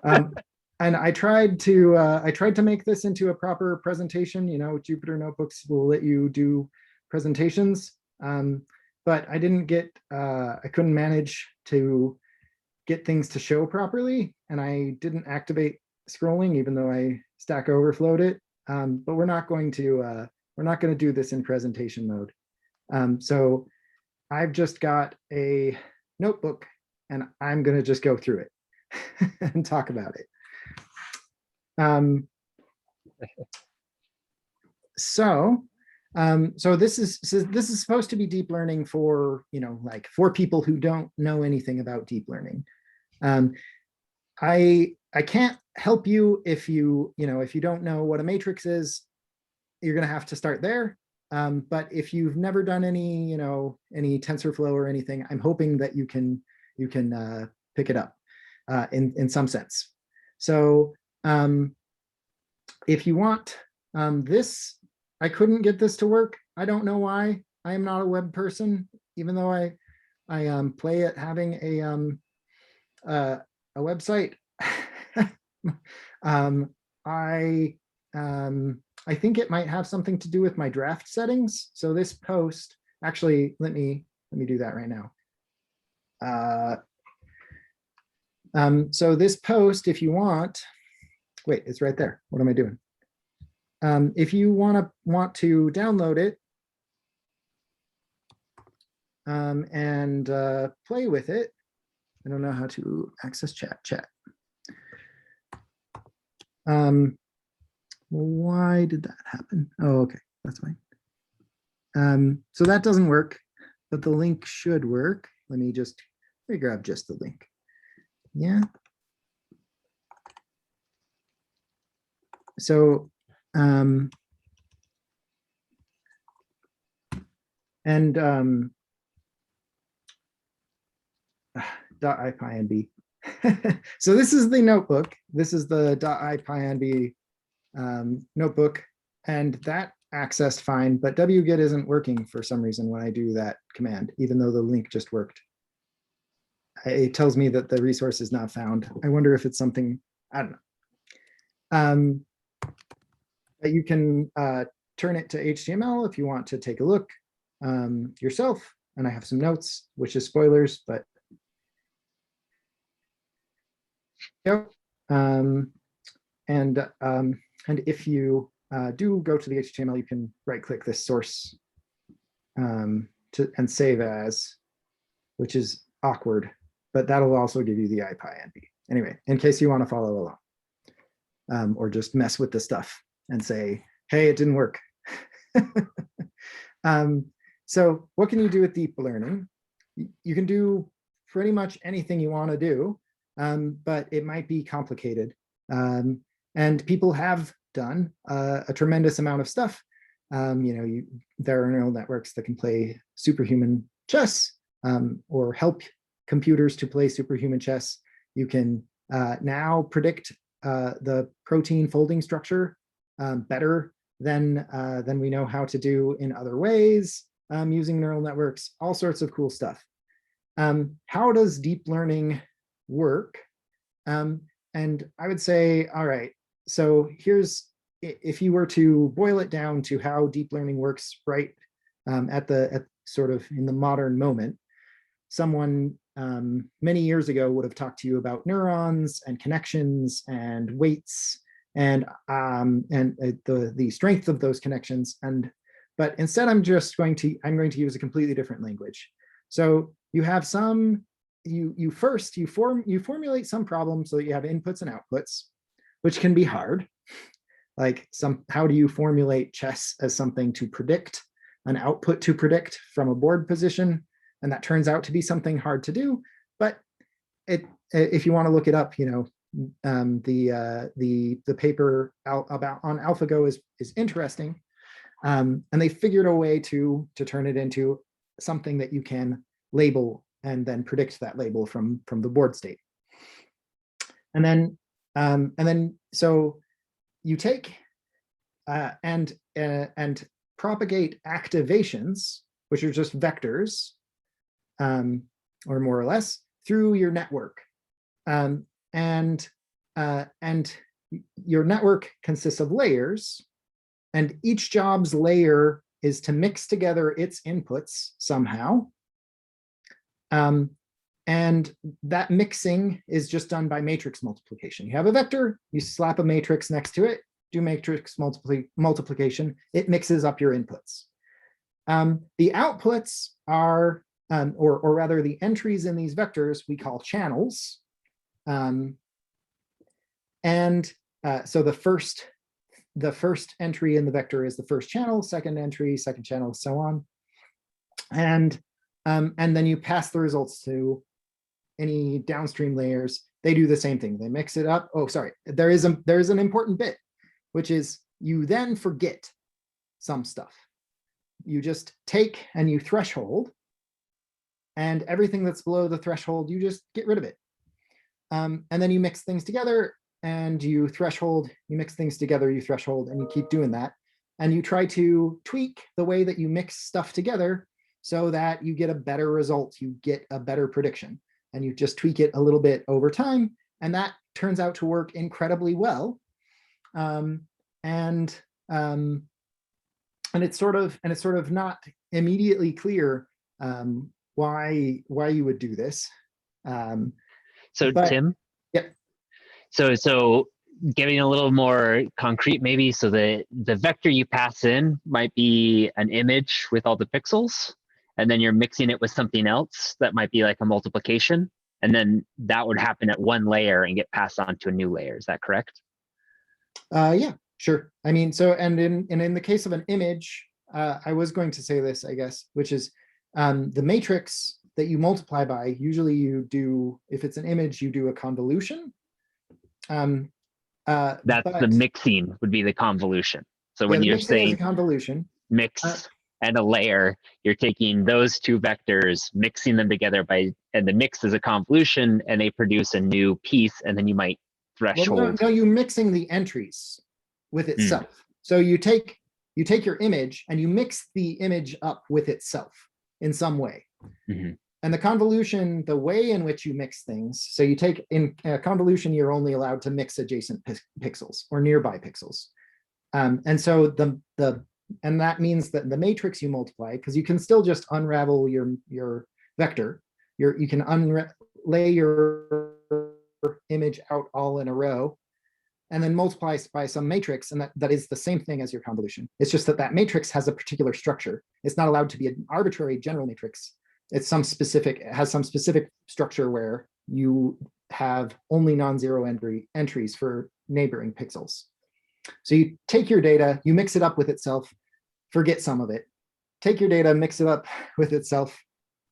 And I tried to make this into a proper presentation. You know, Jupyter Notebooks will let you do presentations, but I didn't get, I couldn't manage to get things to show properly, and I didn't activate scrolling, even though I Stack Overflowed it. But we're not going to do this in presentation mode. So I've just got a notebook, and I'm going to just go through it and talk about it. So this is supposed to be deep learning for, you know, like for people who don't know anything about deep learning. I can't help you if you don't know what a matrix is. You're going to have to start there. But if you've never done any TensorFlow or anything, I'm hoping that you can pick it up in some sense. So if you want this, I couldn't get this to work. I don't know why. I am not a web person, even though I play at having a website. I think it might have something to do with my draft settings. So this post, actually, let me do that right now. So this post, if you want, wait, it's right there. What am I doing? If you want to download it and play with it, I don't know how to access chat. Why did that happen? Oh, okay, that's fine. So that doesn't work, but the link should work. Let me grab just the link. Yeah. So, .ipynb. So this is the notebook. This is the .ipynb notebook, and that accessed fine, but wget isn't working for some reason when I do that command, even though the link just worked. It tells me that the resource is not found. I wonder if it's something, I don't know. But you can turn it to HTML if you want to take a look yourself. And I have some notes, which is spoilers, but and if you do go to the HTML, you can right-click this source and save as, which is awkward, but that'll also give you the ipynb. Anyway, in case you want to follow along, or just mess with the stuff and say, hey, it didn't work. So what can you do with deep learning? You can do pretty much anything you want to do, but it might be complicated. And people have done a tremendous amount of stuff. There are neural networks that can play superhuman chess, or help computers to play superhuman chess. You can now predict the protein folding structure better than we know how to do in other ways, using neural networks, all sorts of cool stuff. How does deep learning work? And I would say, all right, so here's, if you were to boil it down to how deep learning works right at sort of in the modern moment, someone many years ago would have talked to you about neurons and connections and weights and the strength of those connections. But instead, I'm going to use a completely different language. So you have some you formulate some problems so that you have inputs and outputs, which can be hard. Like how do you formulate chess as something to predict, an output to predict from a board position? And that turns out to be something hard to do. But if you want to look it up, the paper on AlphaGo is interesting. And they figured a way to turn it into something that you can label and then predict that label from the board state. And then so you take and propagate activations, which are just vectors, or more or less, through your network. And your network consists of layers, and each job's layer is to mix together its inputs somehow. And that mixing is just done by matrix multiplication. You have a vector, you slap a matrix next to it, do matrix multiplication, it mixes up your inputs. The outputs are, or rather the entries in these vectors, we call channels. So the first entry in the vector is the first channel, second entry, second channel, so on. And then you pass the results to any downstream layers. They do the same thing. They mix it up. Oh, sorry. There is an important bit, which is you then forget some stuff. You just take and you threshold, and everything that's below the threshold, you just get rid of it. And then you mix things together and you threshold, you mix things together, you threshold, and you keep doing that. And you try to tweak the way that you mix stuff together so that you get a better result, you get a better prediction. And you just tweak it a little bit over time. And that turns out to work incredibly well. And it's sort of not immediately clear why you would do this. Tim? Yep. So getting a little more concrete, maybe, so the vector you pass in might be an image with all the pixels, and then you're mixing it with something else that might be like a multiplication, and then that would happen at one layer and get passed on to a new layer. Is that correct? Yeah, sure. I mean, so and in the case of an image, I was going to say this, I guess, which is the matrix that you multiply by, usually you do, if it's an image, you do a convolution. That's the mixing would be the convolution. So when you're saying convolution, mix and a layer, you're taking those two vectors, mixing them together and the mix is a convolution, and they produce a new piece, and then you might threshold. Well, no, you're mixing the entries with itself. So you take your image and you mix the image up with itself in some way. Mm-hmm. And the convolution, the way in which you mix things, so you take in a convolution, you're only allowed to mix adjacent pixels or nearby pixels. And so and that means that the matrix you multiply, because you can still just unravel your vector, you can lay your image out all in a row and then multiply by some matrix, and that is the same thing as your convolution. It's just that matrix has a particular structure. It's not allowed to be an arbitrary general matrix. It has some specific structure where you have only non-zero entries for neighboring pixels. So you take your data, you mix it up with itself, forget some of it. Take your data, mix it up with itself,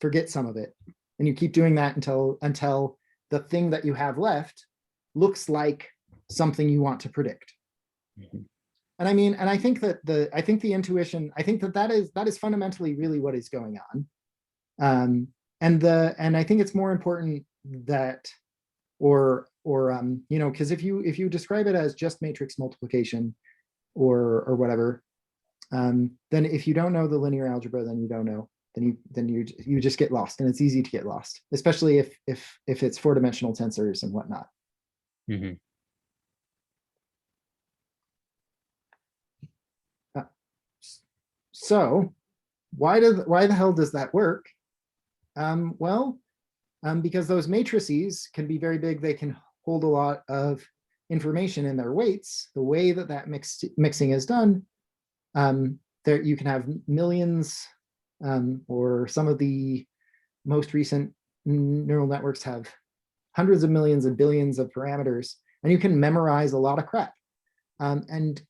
forget some of it. And you keep doing that until the thing that you have left looks like something you want to predict. Mm-hmm. And I mean, and I think that the intuition, I think that is fundamentally really what is going on. And I think it's more important that, because if you describe it as just matrix multiplication or whatever, then if you don't know the linear algebra, then you don't know, then you just get lost, and it's easy to get lost, especially if it's 4-dimensional tensors and whatnot. Mm-hmm. So why the hell does that work? Because those matrices can be very big. They can hold a lot of information in their weights. The way that mixing is done, you can have millions, or some of the most recent neural networks have hundreds of millions and billions of parameters, and you can memorize a lot of crap. And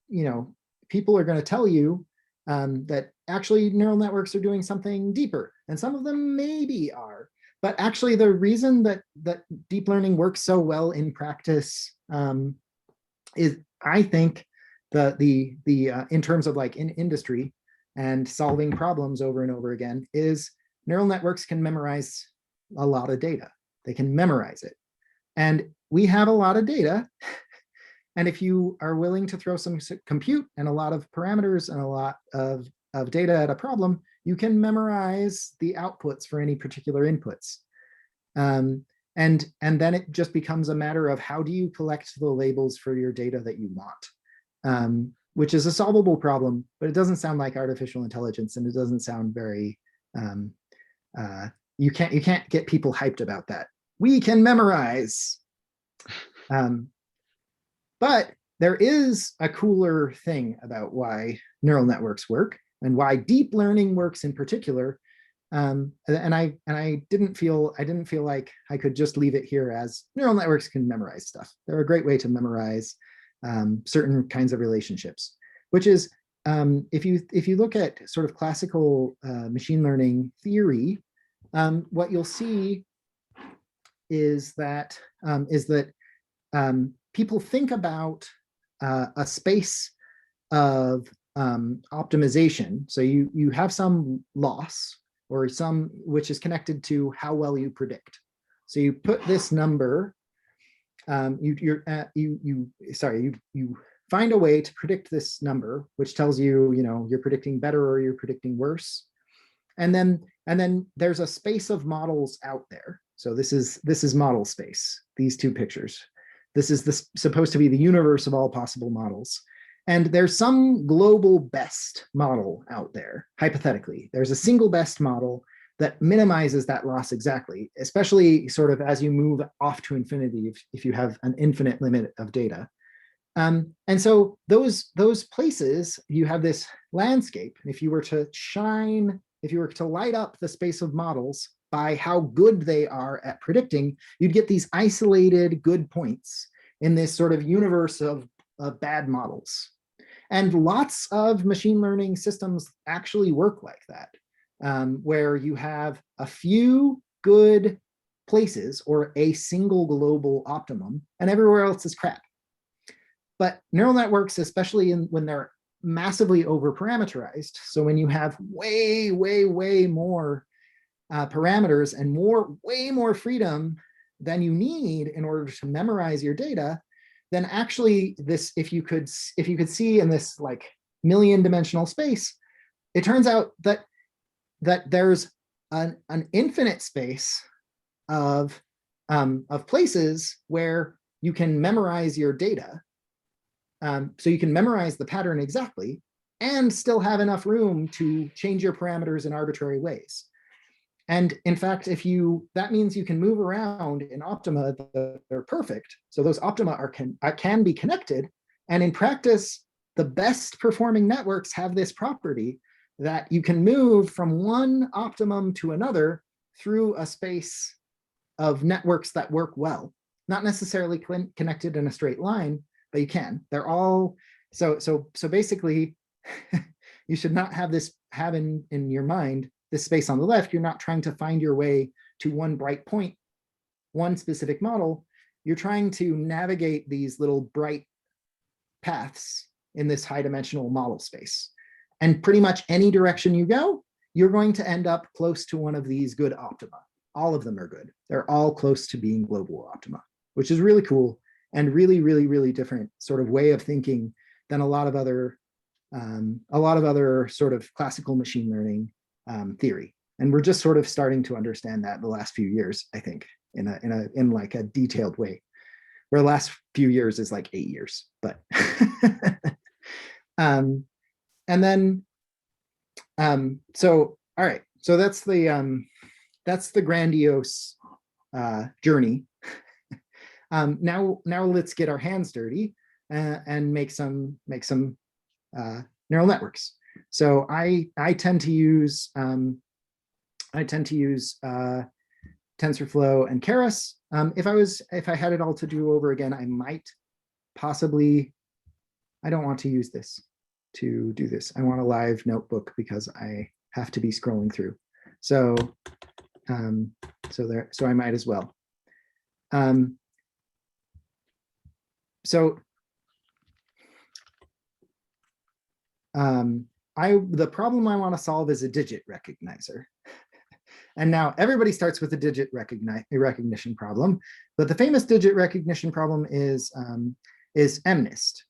you know, people are going to tell you that actually neural networks are doing something deeper, and some of them maybe are. But actually, the reason that deep learning works so well in practice is, I think, in terms of like in industry and solving problems over and over again, is neural networks can memorize a lot of data. They can memorize it, and we have a lot of data. And if you are willing to throw some compute and a lot of parameters and a lot of data at a problem, you can memorize the outputs for any particular inputs. And then it just becomes a matter of how do you collect the labels for your data that you want, which is a solvable problem, but it doesn't sound like artificial intelligence, and it doesn't sound very, you can't get people hyped about that. We can memorize. But there is a cooler thing about why neural networks work and why deep learning works in particular. And I didn't feel like I could just leave it here as neural networks can memorize stuff. They're a great way to memorize certain kinds of relationships, which is if you look at sort of classical machine learning theory, what you'll see is that people think about a space of optimization. So you have some loss or some which is connected to how well you predict. So you put this number, you find a way to predict this number, which tells you, you're predicting better or you're predicting worse. And then there's a space of models out there. So this is model space, these two pictures. This is supposed to be the universe of all possible models. And there's some global best model out there, hypothetically. There's a single best model that minimizes that loss exactly, especially sort of as you move off to infinity, if you have an infinite limit of data. And so those places, you have this landscape. If you were to light up the space of models by how good they are at predicting, you'd get these isolated good points in this sort of universe of bad models. And lots of machine learning systems actually work like that, where you have a few good places or a single global optimum, and everywhere else is crap. But neural networks, especially when they're massively over-parameterized, so when you have way, way, way more parameters and way more freedom than you need in order to memorize your data, then actually this, if you could see in this like million-dimensional space, it turns out that there's an infinite space of places where you can memorize your data. So you can memorize the pattern exactly and still have enough room to change your parameters in arbitrary ways. And in fact, that means you can move around in optima that are perfect. So those optima can be connected. And in practice, the best performing networks have this property that you can move from one optimum to another through a space of networks that work well, not necessarily connected in a straight line, but you can. They're all, so basically, you should not have in your mind this space on the left. You're not trying to find your way to one bright point, one specific model. You're trying to navigate these little bright paths in this high dimensional model space. And pretty much any direction you go, you're going to end up close to one of these good optima. All of them are good.Ey're all close to being global optima, which is really cool and really, really, really different sort of way of thinking than a lot of other sort of classical machine learning theory. And we're just sort of starting to understand that in the last few years, I think, in like a detailed way, where the last few years is like 8 years, but and then so all right, so that's the grandiose journey. Now let's get our hands dirty and make some neural networks. So I tend to use TensorFlow and Keras. If I had it all to do over again, I might possibly, I don't want to use this to do this. I want a live notebook because I have to be scrolling through. So, so I might as well. The problem I want to solve is a digit recognizer. And now everybody starts with a digit recognition problem, but the famous digit recognition problem is MNIST.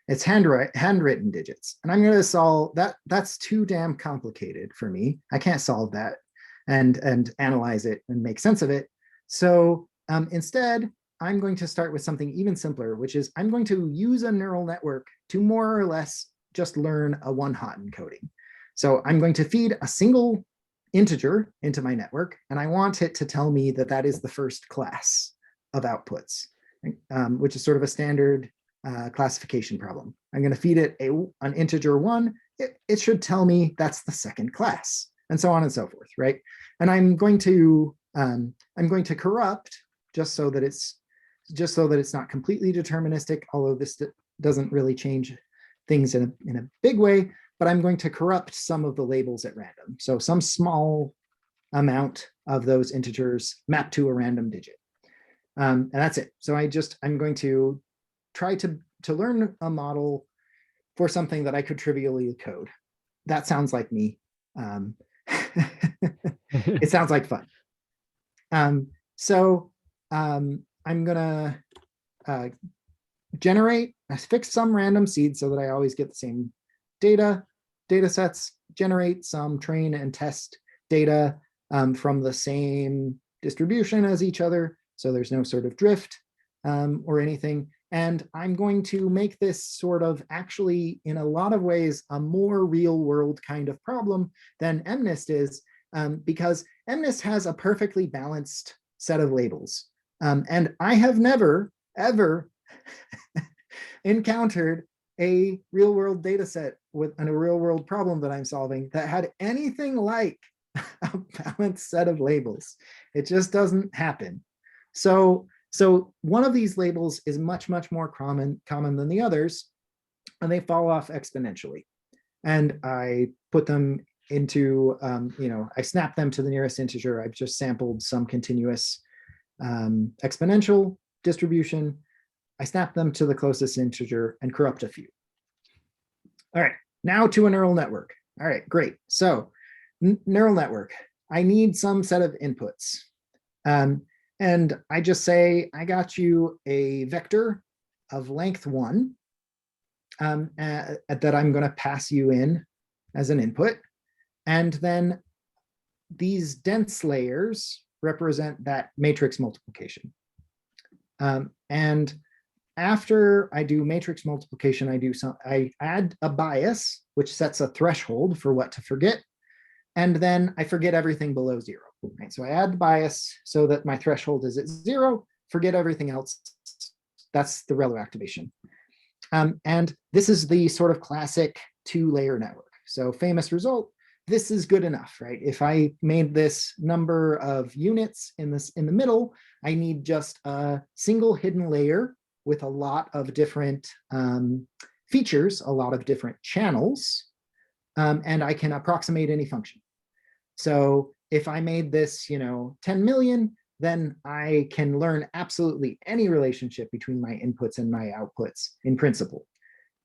It's handwritten digits. And I'm going to solve that. That's too damn complicated for me. I can't solve that and analyze it and make sense of it. So instead, I'm going to start with something even simpler, which is I'm going to use a neural network to more or less just learn a one-hot encoding. So I'm going to feed a single integer into my network, and I want it to tell me that that is the first class of outputs, which is sort of a standard classification problem. I'm going to feed it an integer 1. It should tell me that's the second class, and so on and so forth, right? And I'm going to corrupt just so that it's not completely deterministic, although this doesn't really change things in a big way, but I'm going to corrupt some of the labels at random. So some small amount of those integers map to a random digit. And that's it. So I'm going to try to learn a model for something that I could trivially code. That sounds like me. It sounds like fun. I'm gonna fix some random seed so that I always get the same data sets, generate some train and test data from the same distribution as each other, so there's no sort of drift or anything. And I'm going to make this sort of actually, in a lot of ways, a more real world kind of problem than MNIST is, because MNIST has a perfectly balanced set of labels. And I have never, ever encountered a real world data set with a real world problem that I'm solving that had anything like a balanced set of labels. It just doesn't happen. So one of these labels is much, much more common than the others, and they fall off exponentially. And I put them into, I snap them to the nearest integer. I've just sampled some continuous exponential distribution. I snap them to the closest integer and corrupt a few. All right, now to a neural network. All right, great. So neural network, I need some set of inputs. And I just say, I got you a vector of length 1 that I'm going to pass you in as an input. And then these dense layers represent that matrix multiplication. And after I do matrix multiplication, I add a bias, which sets a threshold for what to forget. And then I forget everything below 0. Right? So I add the bias so that my threshold is at 0, forget everything else. That's the Relu activation. And this is the sort of classic 2-layer network. So famous result, this is good enough, right? If I made this number of units in the middle, I need just a single hidden layer with a lot of different features, a lot of different channels, and I can approximate any function. So if I made this, 10 million, then I can learn absolutely any relationship between my inputs and my outputs in principle.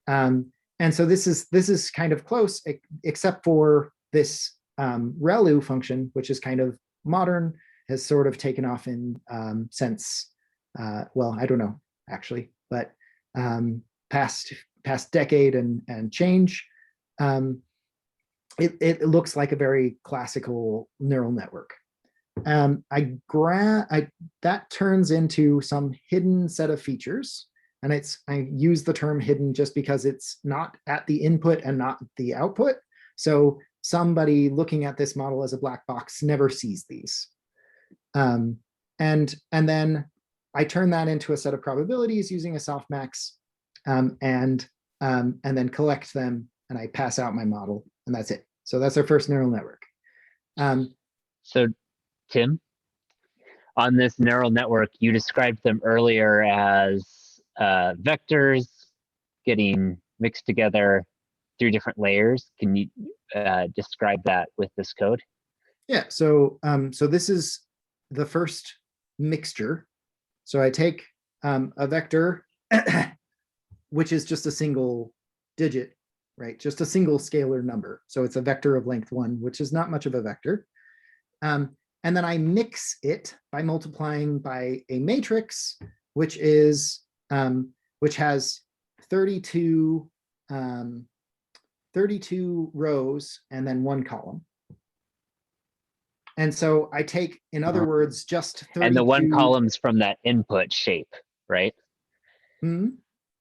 And so this is kind of close, except for this Relu function, which is kind of modern, has sort of taken off in since, well, I don't know, actually, but past decade and change. It looks like a very classical neural network. That turns into some hidden set of features, and I use the term hidden just because it's not at the input and not the output. So somebody looking at this model as a black box never sees these. And then I turn that into a set of probabilities using a softmax, and then collect them, and I pass out my model, and that's it. So that's our first neural network. So Tim, on this neural network, you described them earlier as vectors getting mixed together through different layers. Can you describe that with this code? Yeah, so so this is the first mixture. So I take a vector, which is just a single digit, right? Just a single scalar number. So it's a vector of length 1, which is not much of a vector. And then I mix it by multiplying by a matrix, which is which has 32 rows and then 1 column. And so I take, in other words, just 32. And the 1 column's from that input shape, right? Hmm?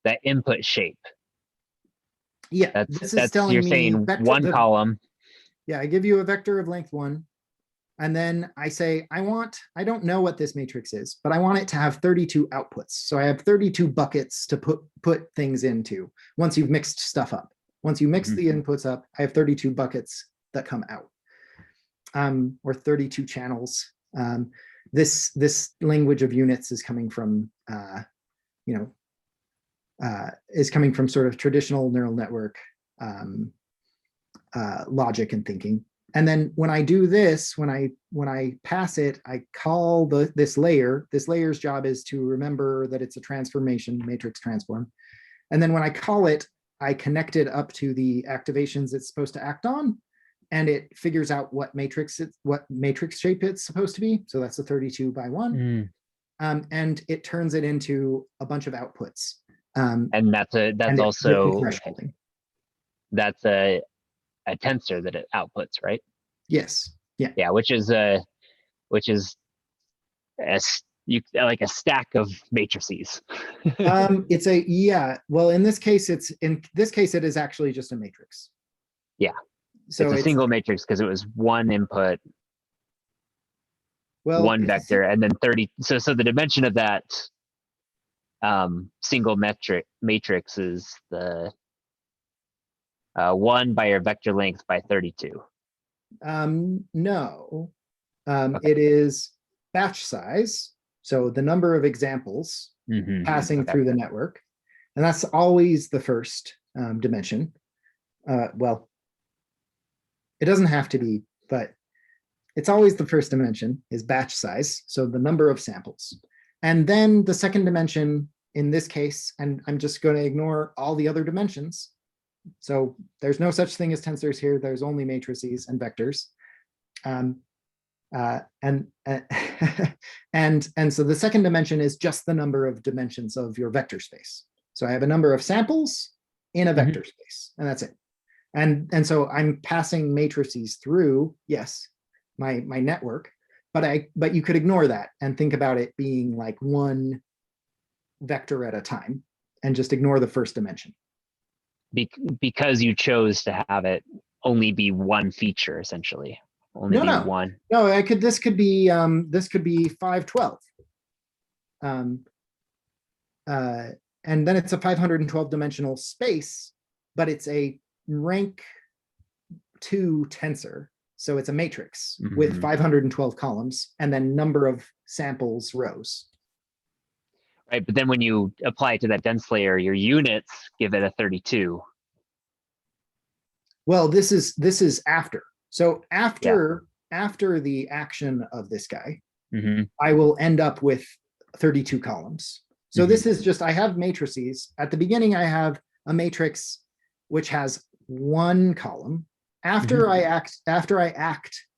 That input shape. Yeah, this is telling you're me saying vector, 1 column. Yeah, I give you a vector of length 1. And then I say, I don't know what this matrix is, but I want it to have 32 outputs. So I have 32 buckets to put things into once you've mixed stuff up. Once you mix the inputs up, I have 32 buckets that come out, or 32 channels. This language of units is coming from, is coming from sort of traditional neural network logic and thinking. And then when I do this, when I pass it, I call this layer. This layer's job is to remember that it's a transformation, matrix transform. And then when I call it, I connect it up to the activations it's supposed to act on, and it figures out what matrix shape it's supposed to be. So that's a 32 by 1, and it turns it into a bunch of outputs. And that's also thresholding. That's a tensor that it outputs, right? Yes. Yeah. Yeah, which is like a stack of matrices. It's a, yeah. Well, in this case, it is actually just a matrix. Yeah. So it's a single matrix because it was 1 input, 1 vector, and then 30. So the dimension of that single matrix is the 1 by your vector length by 32. No, Okay. It is batch size. So the number of examples passing through the network, and that's always the first dimension. Well, it doesn't have to be, but it's always the first dimension is batch size. So the number of samples. And then the second dimension in this case, and I'm just going to ignore all the other dimensions. So there's no such thing as tensors here. There's only matrices and vectors. And so the second dimension is just the number of dimensions of your vector space. So I have a number of samples in a vector space, and that's it. And so I'm passing matrices through, yes, my network, but you could ignore that and think about it being like 1 vector at a time and just ignore the first dimension. Because you chose to have it only be 1 feature, essentially. Only be 1. No, this could be 512. And then it's a 512 dimensional space, but it's a rank 2 tensor. So it's a matrix with 512 columns and then number of samples rows. Right, but then when you apply it to that dense layer, your units give it a 32. Well, this is after. So after the action of this guy, I will end up with 32 columns. So this is just, I have matrices. At the beginning, I have a matrix which has 1 column. After I act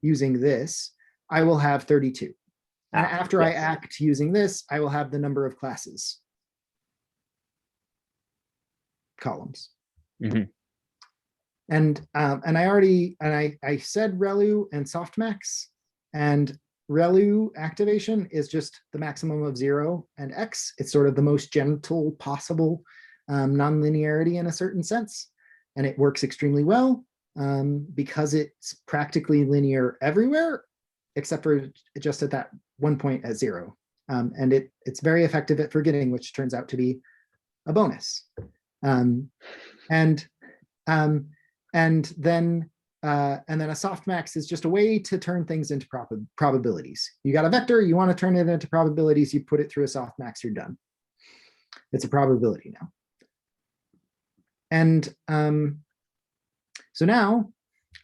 using this, I will have 32. And after I act using this, I will have the number of classes columns. And I said Relu and softmax, and Relu activation is just the maximum of 0 and X. It's sort of the most gentle possible nonlinearity in a certain sense. And it works extremely well because it's practically linear everywhere, except for just at that 1 point at 0. And it's very effective at forgetting, which turns out to be a bonus. And then and then a softmax is just a way to turn things into probabilities. You got a vector, you want to turn it into probabilities, you put it through a softmax, you're done. It's a probability now. And so now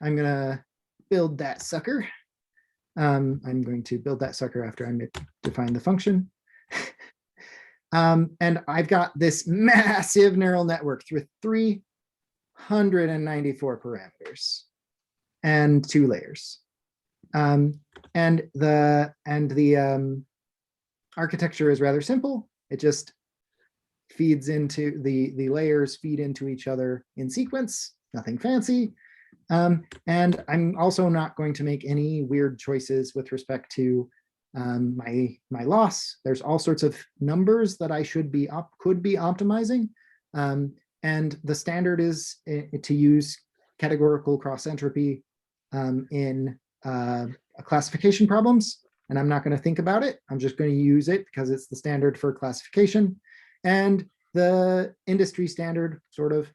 I'm going to build that sucker. I'm going to build that sucker after I define the function. And I've got this massive neural network with 394 parameters and 2 layers. And the architecture is rather simple. It just feeds into the layers feed into each other in sequence, nothing fancy. And I'm also not going to make any weird choices with respect to my loss. There's all sorts of numbers that I could be optimizing. And the standard is to use categorical cross entropy in classification problems. And I'm not going to think about it. I'm just going to use it because it's the standard for classification. And the industry standard sort of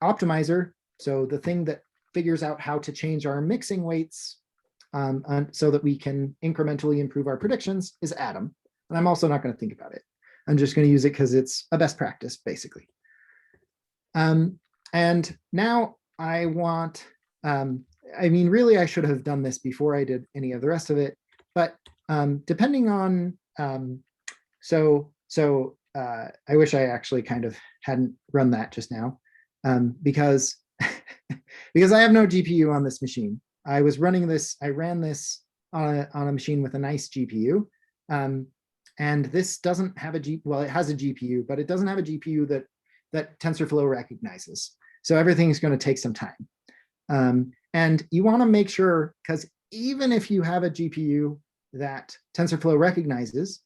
optimizer, so the thing that figures out how to change our mixing weights so that we can incrementally improve our predictions, is Atom. And I'm also not going to think about it. I'm just going to use it because it's a best practice, basically. And now I want, I mean, really, I should have done this before I did any of the rest of it. But depending on, I wish I actually kind of hadn't run that just now, because because I have no GPU on this machine. I was running this, I ran this on a machine with a nice GPU. And this doesn't have well, it has a GPU, but it doesn't have a GPU that TensorFlow recognizes. So everything's going to take some time. And you want to make sure, because even if you have a GPU that TensorFlow recognizes,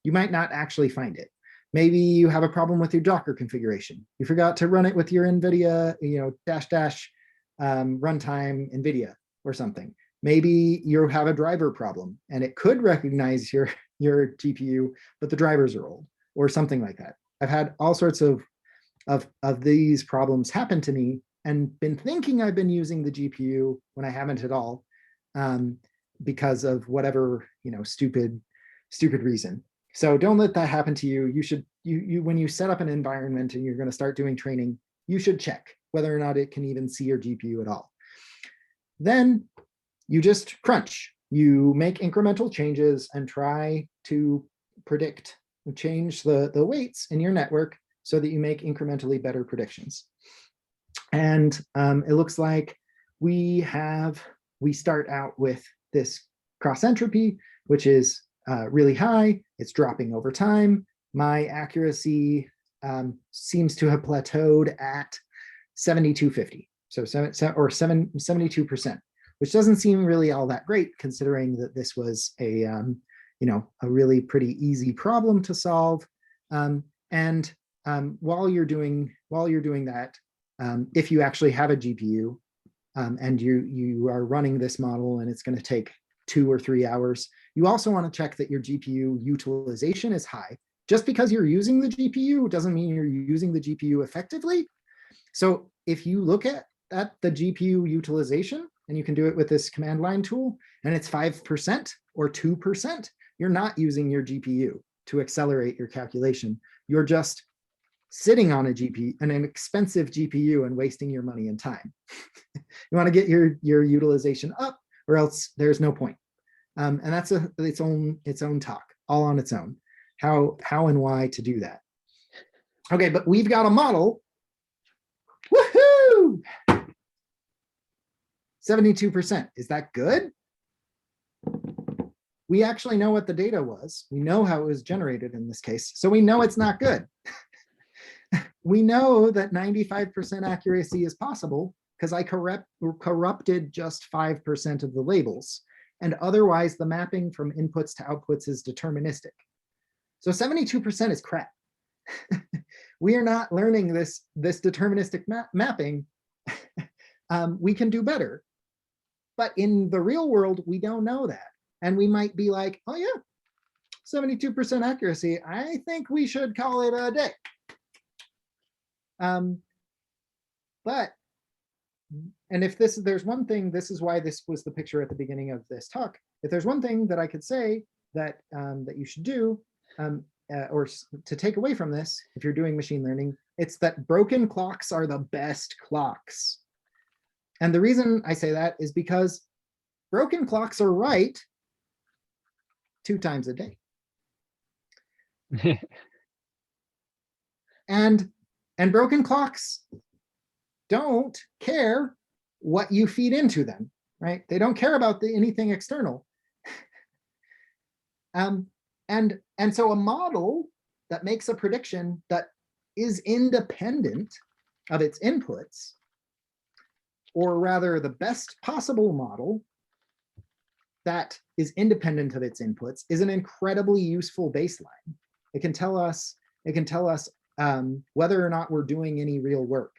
you might not actually find it. Maybe you have a problem with your Docker configuration. You forgot to run it with your NVIDIA, runtime NVIDIA or something. Maybe you have a driver problem and it could recognize your GPU, but the drivers are old or something like that. I've had all sorts of these problems happen to me and been thinking I've been using the GPU when I haven't at all, because of whatever, stupid reason. So don't let that happen to you. You should, when you set up an environment and you're going to start doing training, you should check whether or not it can even see your GPU at all. Then you just crunch. You make incremental changes and try to change the weights in your network so that you make incrementally better predictions. And it looks like we start out with this cross entropy, which is really high. It's dropping over time. My accuracy seems to have plateaued at 7250, so 72%, which doesn't seem really all that great considering that this was a really pretty easy problem to solve. And while you're doing that, if you actually have a GPU and you are running this model and it's going to take 2 or 3 hours, you also want to check that your GPU utilization is high. Just because you're using the GPU doesn't mean you're using the GPU effectively. So if you look at the GPU utilization, and you can do it with this command line tool, and it's 5% or 2%, you're not using your GPU to accelerate your calculation. You're just sitting on an expensive GPU and wasting your money and time. You want to get your utilization up, or else there's no point. And that's its own talk, all on its own. How and why to do that. Okay, but we've got a model. Woohoo! 72%. Is that good? We actually know what the data was. We know how it was generated in this case. So we know it's not good. We know that 95% accuracy is possible because I corrupted just 5% of the labels. And otherwise, the mapping from inputs to outputs is deterministic. So 72% is crap. We are not learning this deterministic mapping. We can do better. But in the real world, we don't know that. And we might be like, oh yeah, 72% accuracy. I think we should call it a day. But and if there's one thing, this is why this was the picture at the beginning of this talk. If there's one thing that I could say that that you should do, to take away from this, if you're doing machine learning, it's that broken clocks are the best clocks. And the reason I say that is because broken clocks are right 2 times a day. And broken clocks don't care what you feed into them, right? They don't care about anything external. And so a model that makes a prediction that is independent of its inputs, or rather the best possible model that is independent of its inputs, is an incredibly useful baseline. It can tell us whether or not we're doing any real work.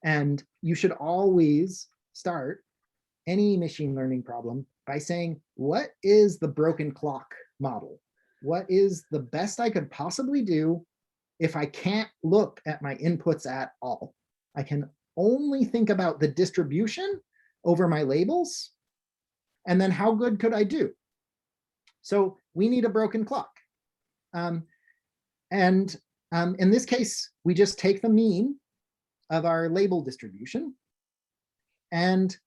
And you should always start any machine learning problem by saying, what is the broken clock model? What is the best I could possibly do if I can't look at my inputs at all? I can only think about the distribution over my labels, and then how good could I do? So we need a broken clock. In this case, we just take the mean of our label distribution, and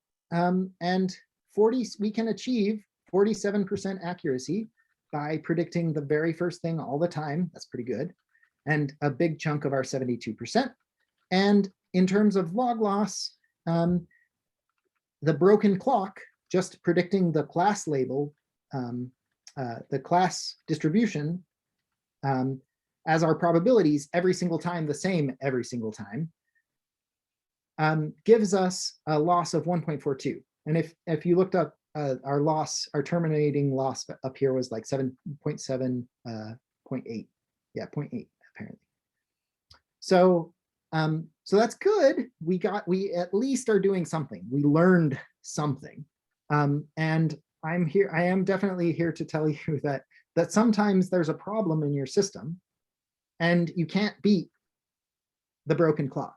we can achieve 47% accuracy by predicting the very first thing all the time. That's pretty good. And a big chunk of our 72%. And in terms of log loss, the broken clock, just predicting the class label, the class distribution, as our probabilities every single time, the same every single time, gives us a loss of 1.42. And if you looked up our loss, our terminating loss up here was like 7.7, 0.8. Yeah, 0.8 apparently. So that's good. We at least are doing something. We learned something. And I am definitely here to tell you that sometimes there's a problem in your system and you can't beat the broken clock.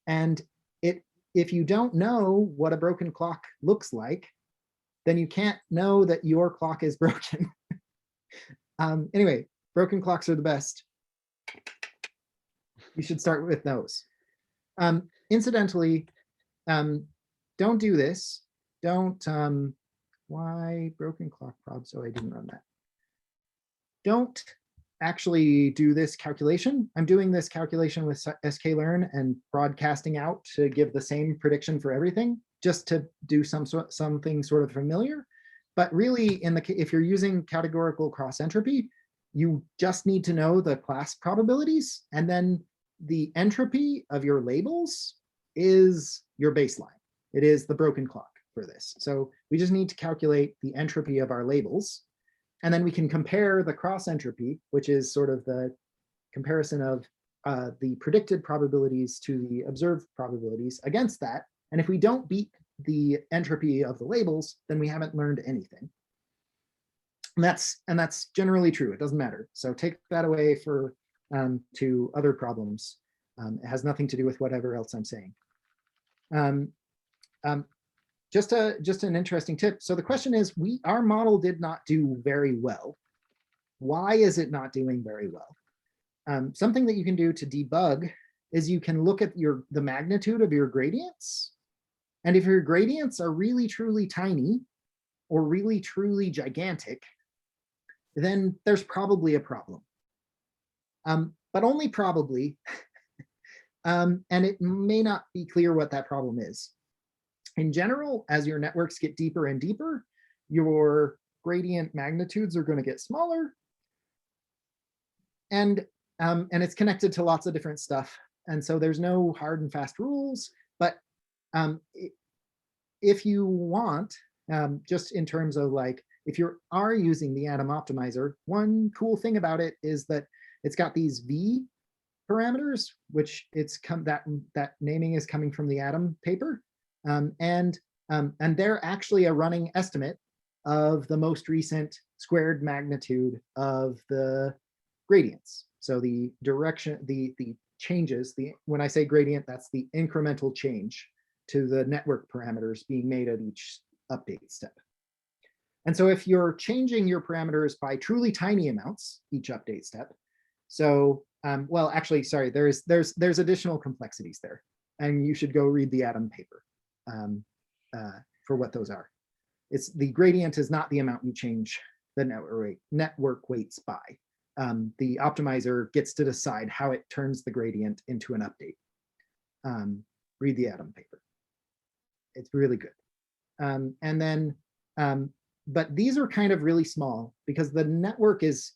And if you don't know what a broken clock looks like, then you can't know that your clock is broken. Anyway, broken clocks are the best. You should start with those. Incidentally, don't do this. Don't, why broken clock probs? Oh, I didn't run that. Don't actually do this calculation. I'm doing this calculation with sklearn and broadcasting out to give the same prediction for everything, just to do something sort of familiar. But really, if you're using categorical cross entropy, you just need to know the class probabilities, and then the entropy of your labels is your baseline. It is the broken clock for this. So we just need to calculate the entropy of our labels, and then we can compare the cross entropy, which is sort of the comparison of the predicted probabilities to the observed probabilities against that. And if we don't beat the entropy of the labels, then we haven't learned anything. And that's generally true. It doesn't matter. So take that away to other problems. It has nothing to do with whatever else I'm saying. Just an interesting tip. So the question is, our model did not do very well. Why is it not doing very well? Something that you can do to debug is you can look at the magnitude of your gradients. And if your gradients are really, truly tiny or really, truly gigantic, then there's probably a problem. But only probably. And it may not be clear what that problem is. In general, as your networks get deeper and deeper, your gradient magnitudes are going to get smaller. And it's connected to lots of different stuff. And so there's no hard and fast rules. But if you want, just in terms of like, if you are using the Atom Optimizer, one cool thing about it is that it's got these V parameters, which that naming is coming from the Atom paper. And they're actually a running estimate of the most recent squared magnitude of the gradients. So the direction, the changes, when I say gradient, that's the incremental change to the network parameters being made at each update step. And so if you're changing your parameters by truly tiny amounts each update step, so well, actually, sorry, there's additional complexities there, and you should go read the Atom paper for what those are. It's the gradient is not the amount you change the network weights by. The optimizer gets to decide how it turns the gradient into an update. Read the Atom paper. It's really good. And then, but these are kind of really small because the network is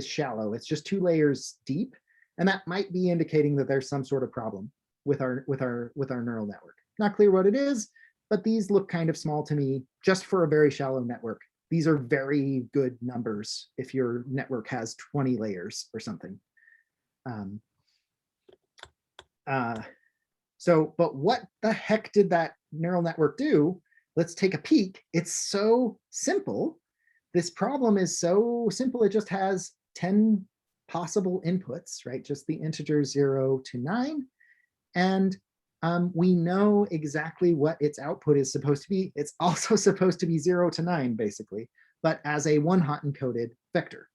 shallow. It's just 2 layers deep, and that might be indicating that there's some sort of problem with our neural network. Not clear what it is, but these look kind of small to me just for a very shallow network. These are very good numbers if your network has 20 layers or something. So, but what the heck did that neural network do? Let's take a peek. It's so simple. This problem is so simple. It just has 10 possible inputs, right? Just the integers 0 to 9. And we know exactly what its output is supposed to be. It's also supposed to be 0 to 9, basically, but as a 1-hot encoded vector.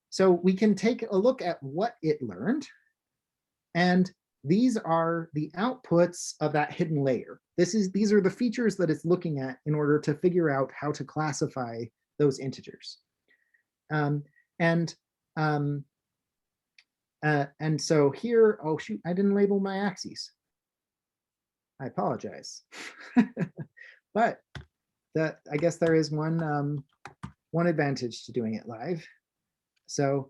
So we can take a look at what it learned. And these are the outputs of that hidden layer. These are the features that it's looking at in order to figure out how to classify those integers. And so here, oh shoot, I didn't label my axes. I apologize. But I guess there is one advantage to doing it live. So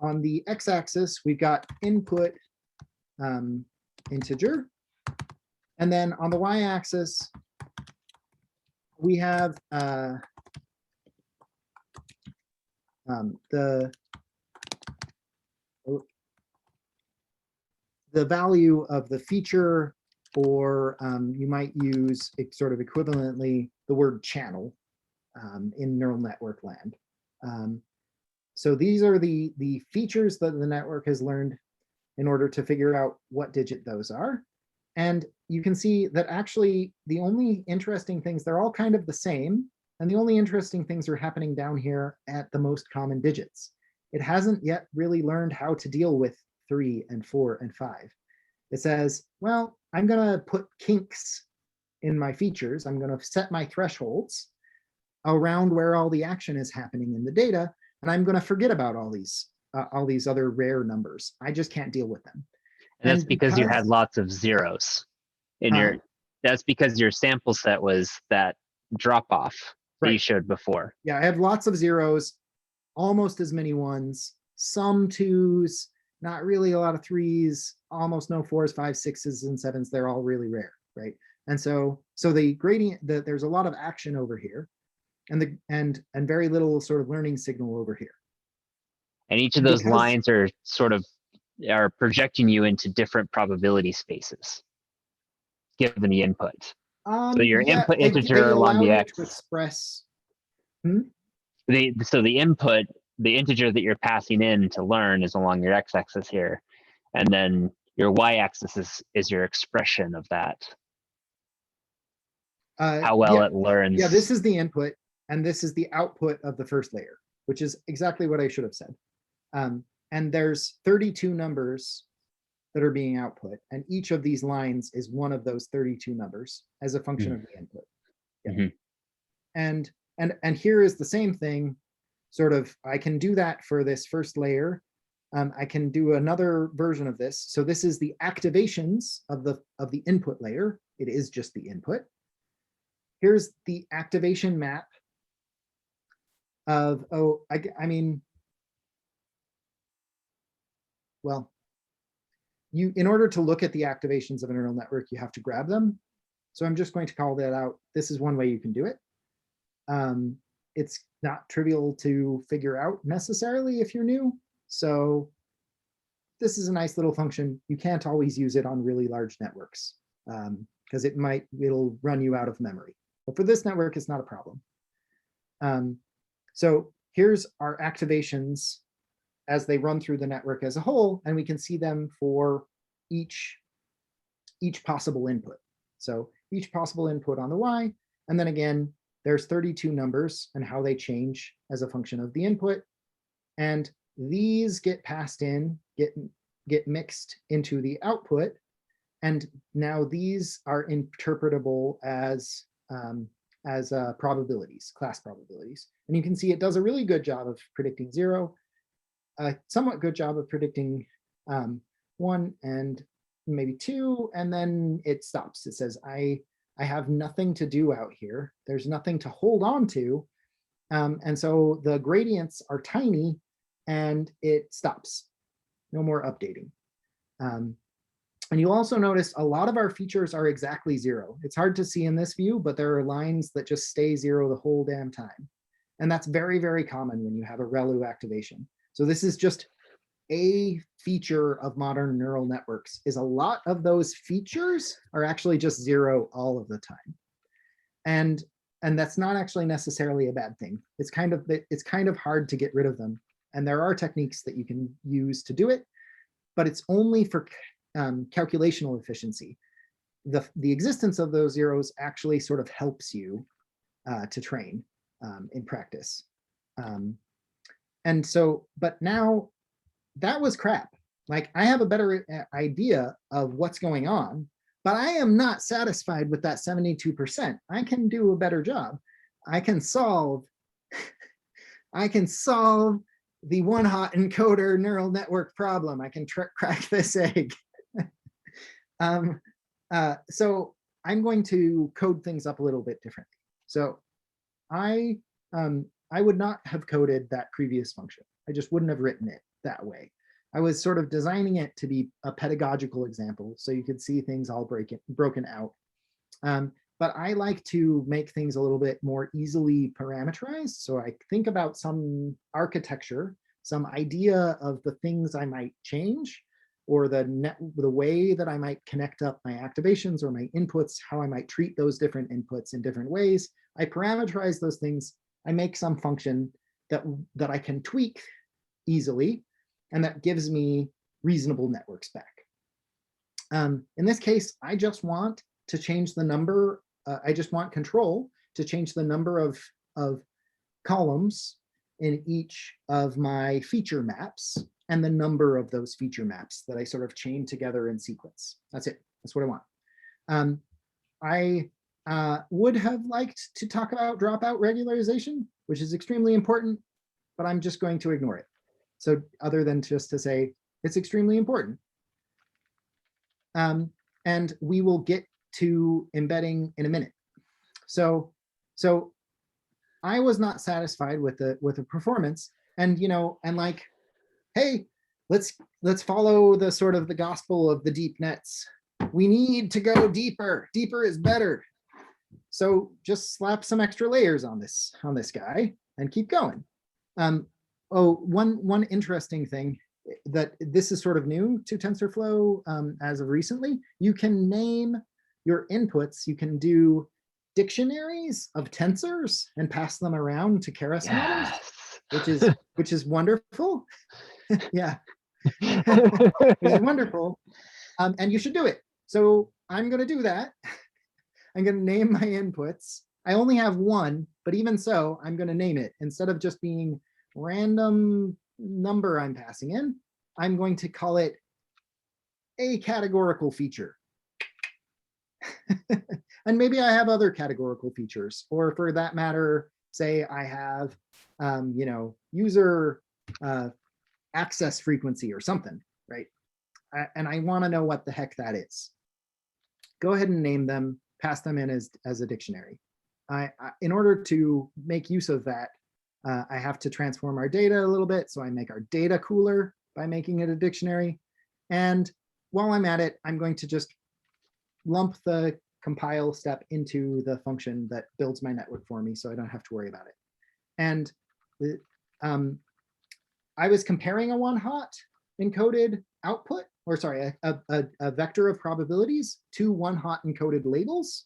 on the x-axis, we've got input integer. And then on the y-axis, we have the value of the feature, or you might use it sort of equivalently the word channel in neural network land. So these are the features that the network has learned in order to figure out what digit those are. And you can see that actually the only interesting things, they're all kind of the same. And the only interesting things are happening down here at the most common digits. It hasn't yet really learned how to deal with 3 and 4 and 5. It says, well, I'm going to put kinks in my features. I'm going to set my thresholds around where all the action is happening in the data. And I'm going to forget about all these other rare numbers. I just can't deal with them. And that's because you had lots of zeros in your, that's because your sample set was that drop off that you showed before. Yeah, I have lots of zeros, almost as many ones, some 2s, not really a lot of 3s, almost no 4s, 5s, 6s, and 7s. They're all really rare, right? And so the gradient, there's a lot of action over here, and very little sort of learning signal over here. And each of those lines are sort of projecting you into different probability spaces, given the input. So your input integer along the x. To express. So the input, the integer that you're passing in to learn is along your x-axis here, and then your y-axis is your expression of that. How well it learns. Yeah, this is the input, and this is the output of the first layer, which is exactly what I should have said. And there's 32 numbers that are being output, and each of these lines is one of those 32 numbers as a function of the input. Yeah. And here is the same thing. Sort of, I can do that for this first layer. I can do another version of this. So this is the activations of the input layer. It is just the input. Here's the activation map of, I mean, well, in order to look at the activations of a neural network, you have to grab them. So I'm just going to call that out. This is one way you can do it. It's not trivial to figure out necessarily if you're new. So this is a nice little function. You can't always use it on really large networks because it'll run you out of memory. But for this network, it's not a problem. So here's our activations as they run through the network as a whole, and we can see them for each each possible input. So each possible input on the Y, and then again, there's 32 numbers and how they change as a function of the input. And these get passed in, get mixed into the output. And now these are interpretable as probabilities, class probabilities. And you can see it does a really good job of predicting 0, a somewhat good job of predicting 1 and maybe 2, and then it stops. It says, I have nothing to do out here. There's nothing to hold on to. And so the gradients are tiny and it stops. No more updating. And you'll also notice a lot of our features are exactly 0. It's hard to see in this view, but there are lines that just stay 0 the whole damn time. And that's very, very common when you have a Relu activation. So this is just a feature of modern neural networks, is a lot of those features are actually just 0 all of the time. And that's not actually necessarily a bad thing. It's kind of hard to get rid of them. And there are techniques that you can use to do it, but it's only for calculational efficiency. The existence of those zeros actually sort of helps you to train in practice. And so, but now that was crap. Like, I have a better idea of what's going on, but I am not satisfied with that 72%. I can do a better job. I can solve the one-hot encoder neural network problem. I can crack this egg. So I'm going to code things up a little bit differently. So I would not have coded that previous function. I just wouldn't have written it that way. I was sort of designing it to be a pedagogical example, so you could see things all broken out. But I like to make things a little bit more easily parameterized. So I think about some architecture, some idea of the things I might change, or the way that I might connect up my activations or my inputs, how I might treat those different inputs in different ways. I parameterize those things. I make some function that I can tweak easily, and that gives me reasonable networks back. In this case, I just want to change the number. I just want control to change the number of columns in each of my feature maps and the number of those feature maps that I sort of chain together in sequence. That's it. That's what I want. I would have liked to talk about dropout regularization, which is extremely important, but I'm just going to ignore it. So other than just to say it's extremely important. And we will get to embedding in a minute. So I was not satisfied with the performance, and like, hey, let's follow the sort of the gospel of the deep nets. We need to go deeper. Deeper is better. So just slap some extra layers on this guy and keep going. One interesting thing that this is sort of new to TensorFlow as of recently, you can name your inputs. You can do dictionaries of tensors and pass them around to Keras models, which is wonderful. Yeah, which is wonderful. And you should do it. So I'm going to do that. I'm going to name my inputs. I only have one, but even so, I'm going to name it. Instead of just being random number I'm passing in, I'm going to call it a categorical feature. And maybe I have other categorical features, or for that matter, say I have, user access frequency or something, right? And I want to know what the heck that is. Go ahead and name them, pass them in as a dictionary. In order to make use of that, I have to transform our data a little bit. So I make our data cooler by making it a dictionary. And while I'm at it, I'm going to just lump the compile step into the function that builds my network for me, so I don't have to worry about it. And I was comparing a one-hot encoded output, or sorry, a vector of probabilities to one-hot encoded labels,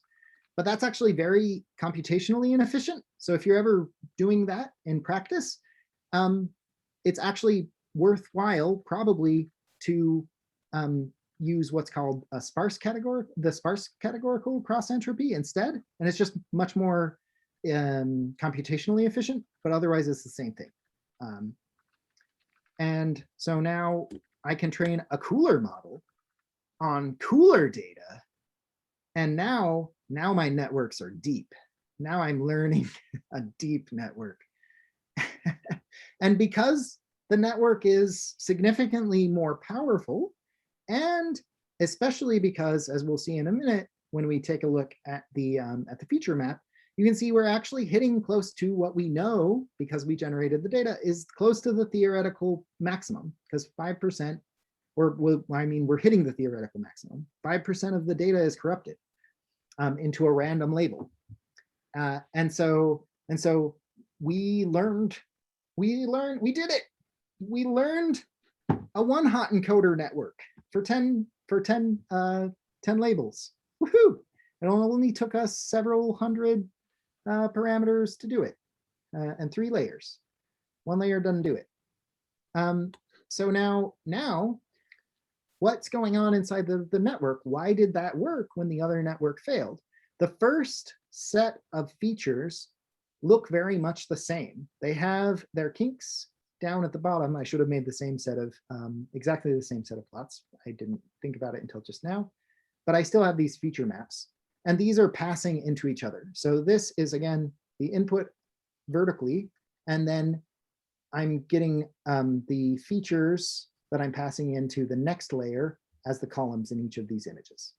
but that's actually very computationally inefficient. So if you're ever doing that in practice, it's actually worthwhile probably to use what's called a the sparse categorical cross entropy instead. And it's just much more computationally efficient, but otherwise it's the same thing. And so now I can train a cooler model on cooler data. And now my networks are deep. Now I'm learning a deep network. And because the network is significantly more powerful, and especially because, as we'll see in a minute, when we take a look at the feature map, you can see we're actually hitting close to what we know, because we generated the data, is close to the theoretical maximum, because 5%, we're hitting the theoretical maximum. 5% of the data is corrupted into a random label. And so we did it. We learned a one-hot encoder network for 10 labels. Woohoo! It only took us several hundred parameters to do it, and 3 layers. 1 layer doesn't do it. So now, what's going on inside the network? Why did that work when the other network failed? The first set of features look very much the same. They have their kinks down at the bottom. I should have made the same set of, exactly the same set of plots. I didn't think about it until just now, but I still have these feature maps, and these are passing into each other. So this is, again, the input vertically, and then I'm getting the features that I'm passing into the next layer as the columns in each of these images.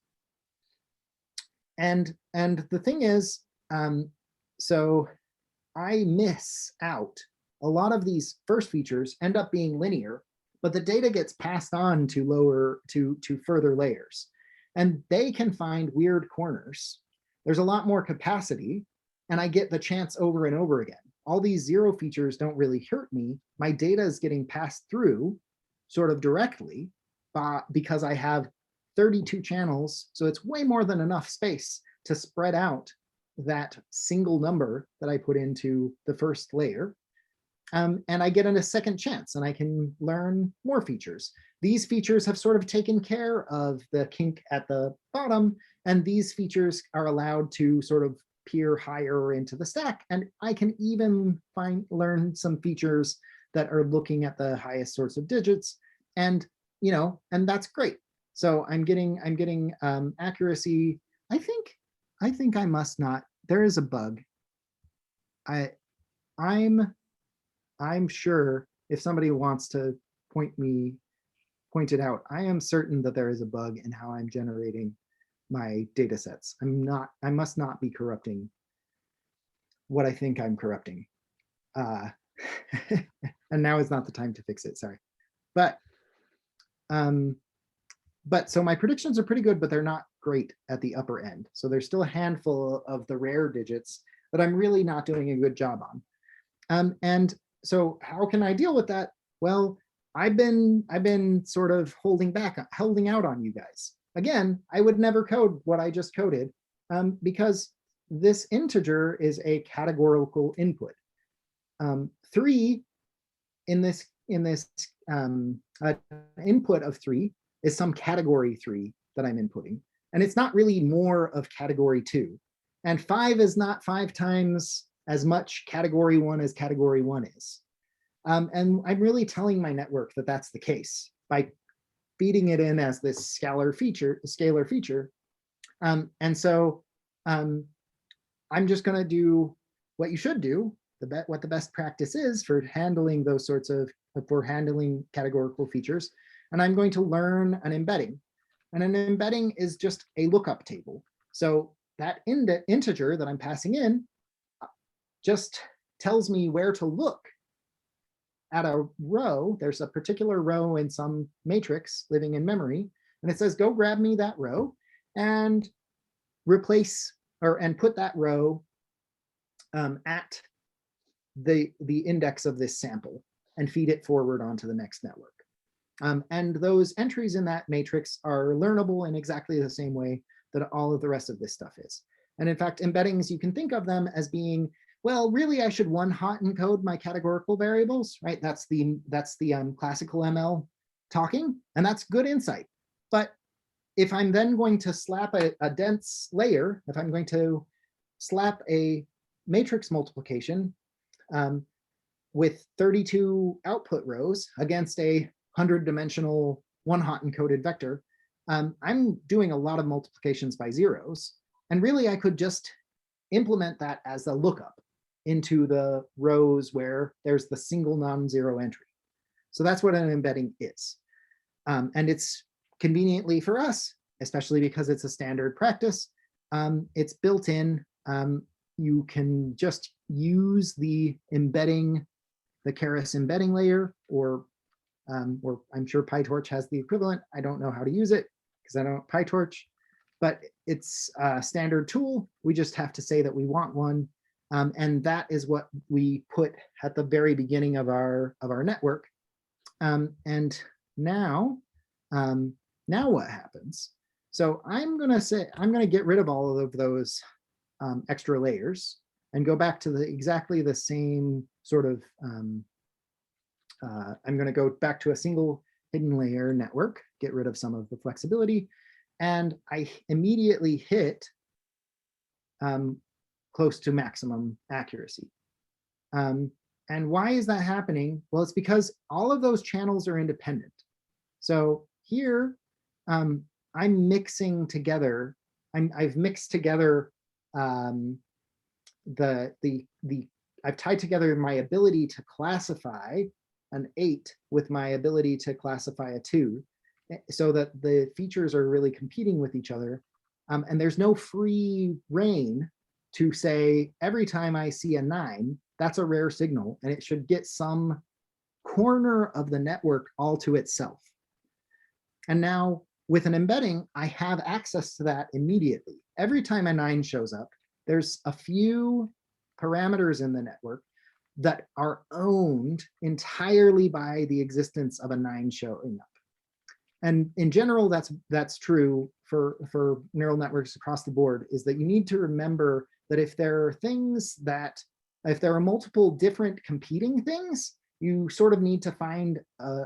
And the thing is, so I miss out. A lot of these first features end up being linear, but the data gets passed on to further layers, and they can find weird corners. There's a lot more capacity, and I get the chance over and over again. All these 0 features don't really hurt me. My data is getting passed through sort of directly because I have 32 channels. So it's way more than enough space to spread out that single number that I put into the first layer. And I get a second chance, and I can learn more features. These features have sort of taken care of the kink at the bottom, and these features are allowed to sort of peer higher into the stack. And I can even learn some features that are looking at the highest sorts of digits, and and that's great. So I'm getting accuracy. I think I must not. There is a bug. I'm sure if somebody wants to point it out, I am certain that there is a bug in how I'm generating my data sets. I must not be corrupting what I think I'm corrupting. And now is not the time to fix it, sorry. But so my predictions are pretty good, but they're not great at the upper end. So there's still a handful of the rare digits that I'm really not doing a good job on. And so how can I deal with that? Well, I've been sort of holding out on you guys. Again, I would never code what I just coded, because this integer is a categorical input. 3 in this input of 3 is some category 3 that I'm inputting, and it's not really more of category 2. And 5 is not 5 times as much category 1 as category 1 is. And I'm really telling my network that that's the case by feeding it in as this scalar feature. And so I'm just going to do what you should do, what the best practice is for handling those sorts of, for handling categorical features. And I'm going to learn an embedding. And an embedding is just a lookup table. So that integer that I'm passing in just tells me where to look at a row. There's a particular row in some matrix living in memory, and it says, go grab me that row and replace and put that row at the index of this sample and feed it forward onto the next network. And those entries in that matrix are learnable in exactly the same way that all of the rest of this stuff is. And in fact, embeddings, you can think of them as being, well, really, I should one-hot encode my categorical variables, right? That's the classical ML talking, and that's good insight. But if I'm then going to slap a dense layer, if I'm going to slap a matrix multiplication with 32 output rows against a 100-dimensional one-hot encoded vector, I'm doing a lot of multiplications by zeros. And really, I could just implement that as a lookup into the rows where there's the single non-zero entry. So that's what an embedding is. And it's conveniently for us, especially because it's a standard practice, it's built in. You can just use the embedding, the Keras embedding layer, or I'm sure PyTorch has the equivalent. I don't know how to use it because I don't PyTorch, but it's a standard tool. We just have to say that we want one. And that is what we put at the very beginning of our network. And now what happens? So I'm gonna get rid of all of those extra layers and go back to exactly the same sort of, I'm gonna go back to a single hidden layer network, get rid of some of the flexibility, and I immediately hit close to maximum accuracy. And why is that happening? Well, it's because all of those channels are independent. So here, I'm mixing together, I've mixed together I've tied together my ability to classify an 8 with my ability to classify a 2, so that the features are really competing with each other. And there's no free reign to say, every time I see a 9, that's a rare signal, and it should get some corner of the network all to itself. And now with an embedding, I have access to that immediately. Every time a 9 shows up, there's a few parameters in the network that are owned entirely by the existence of a 9 showing up. And in general, that's true for neural networks across the board, is that you need to remember that if there are multiple different competing things, you sort of need to find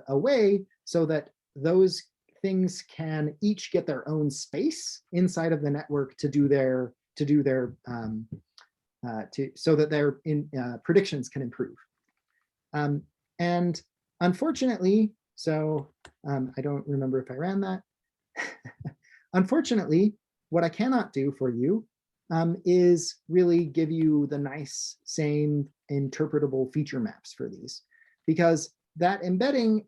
a way so that those things can each get their own space inside of the network to so that their predictions can improve. And unfortunately, so I don't remember if I ran that. Unfortunately, what I cannot do for you is really give you the nice, same interpretable feature maps for these, because that embedding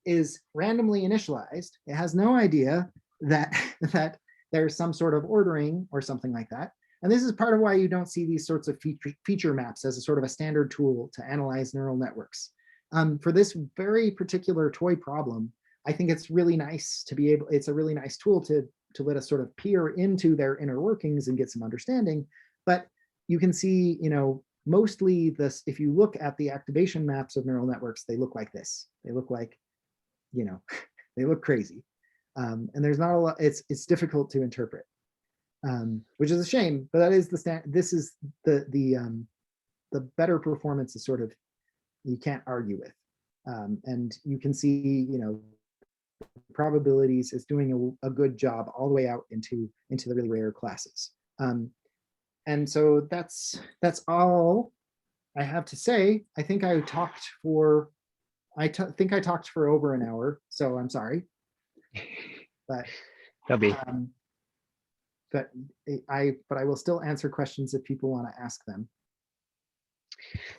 is randomly initialized. It has no idea that there's some sort of ordering or something like that. And this is part of why you don't see these sorts of feature maps as a sort of a standard tool to analyze neural networks. For this very particular toy problem, I think it's really nice to be able, it's a really nice tool to let us sort of peer into their inner workings and get some understanding. But you can see, mostly this, if you look at the activation maps of neural networks, they look like this. They look like, they look crazy. And there's not a lot, it's difficult to interpret, which is a shame, but that is this is the better performance is sort of, you can't argue with. And you can see, probabilities is doing a good job all the way out into the really rare classes. And so that's all I have to say. I think I talked for, think I talked for over an hour, so I'm sorry. But but I will still answer questions if people want to ask them.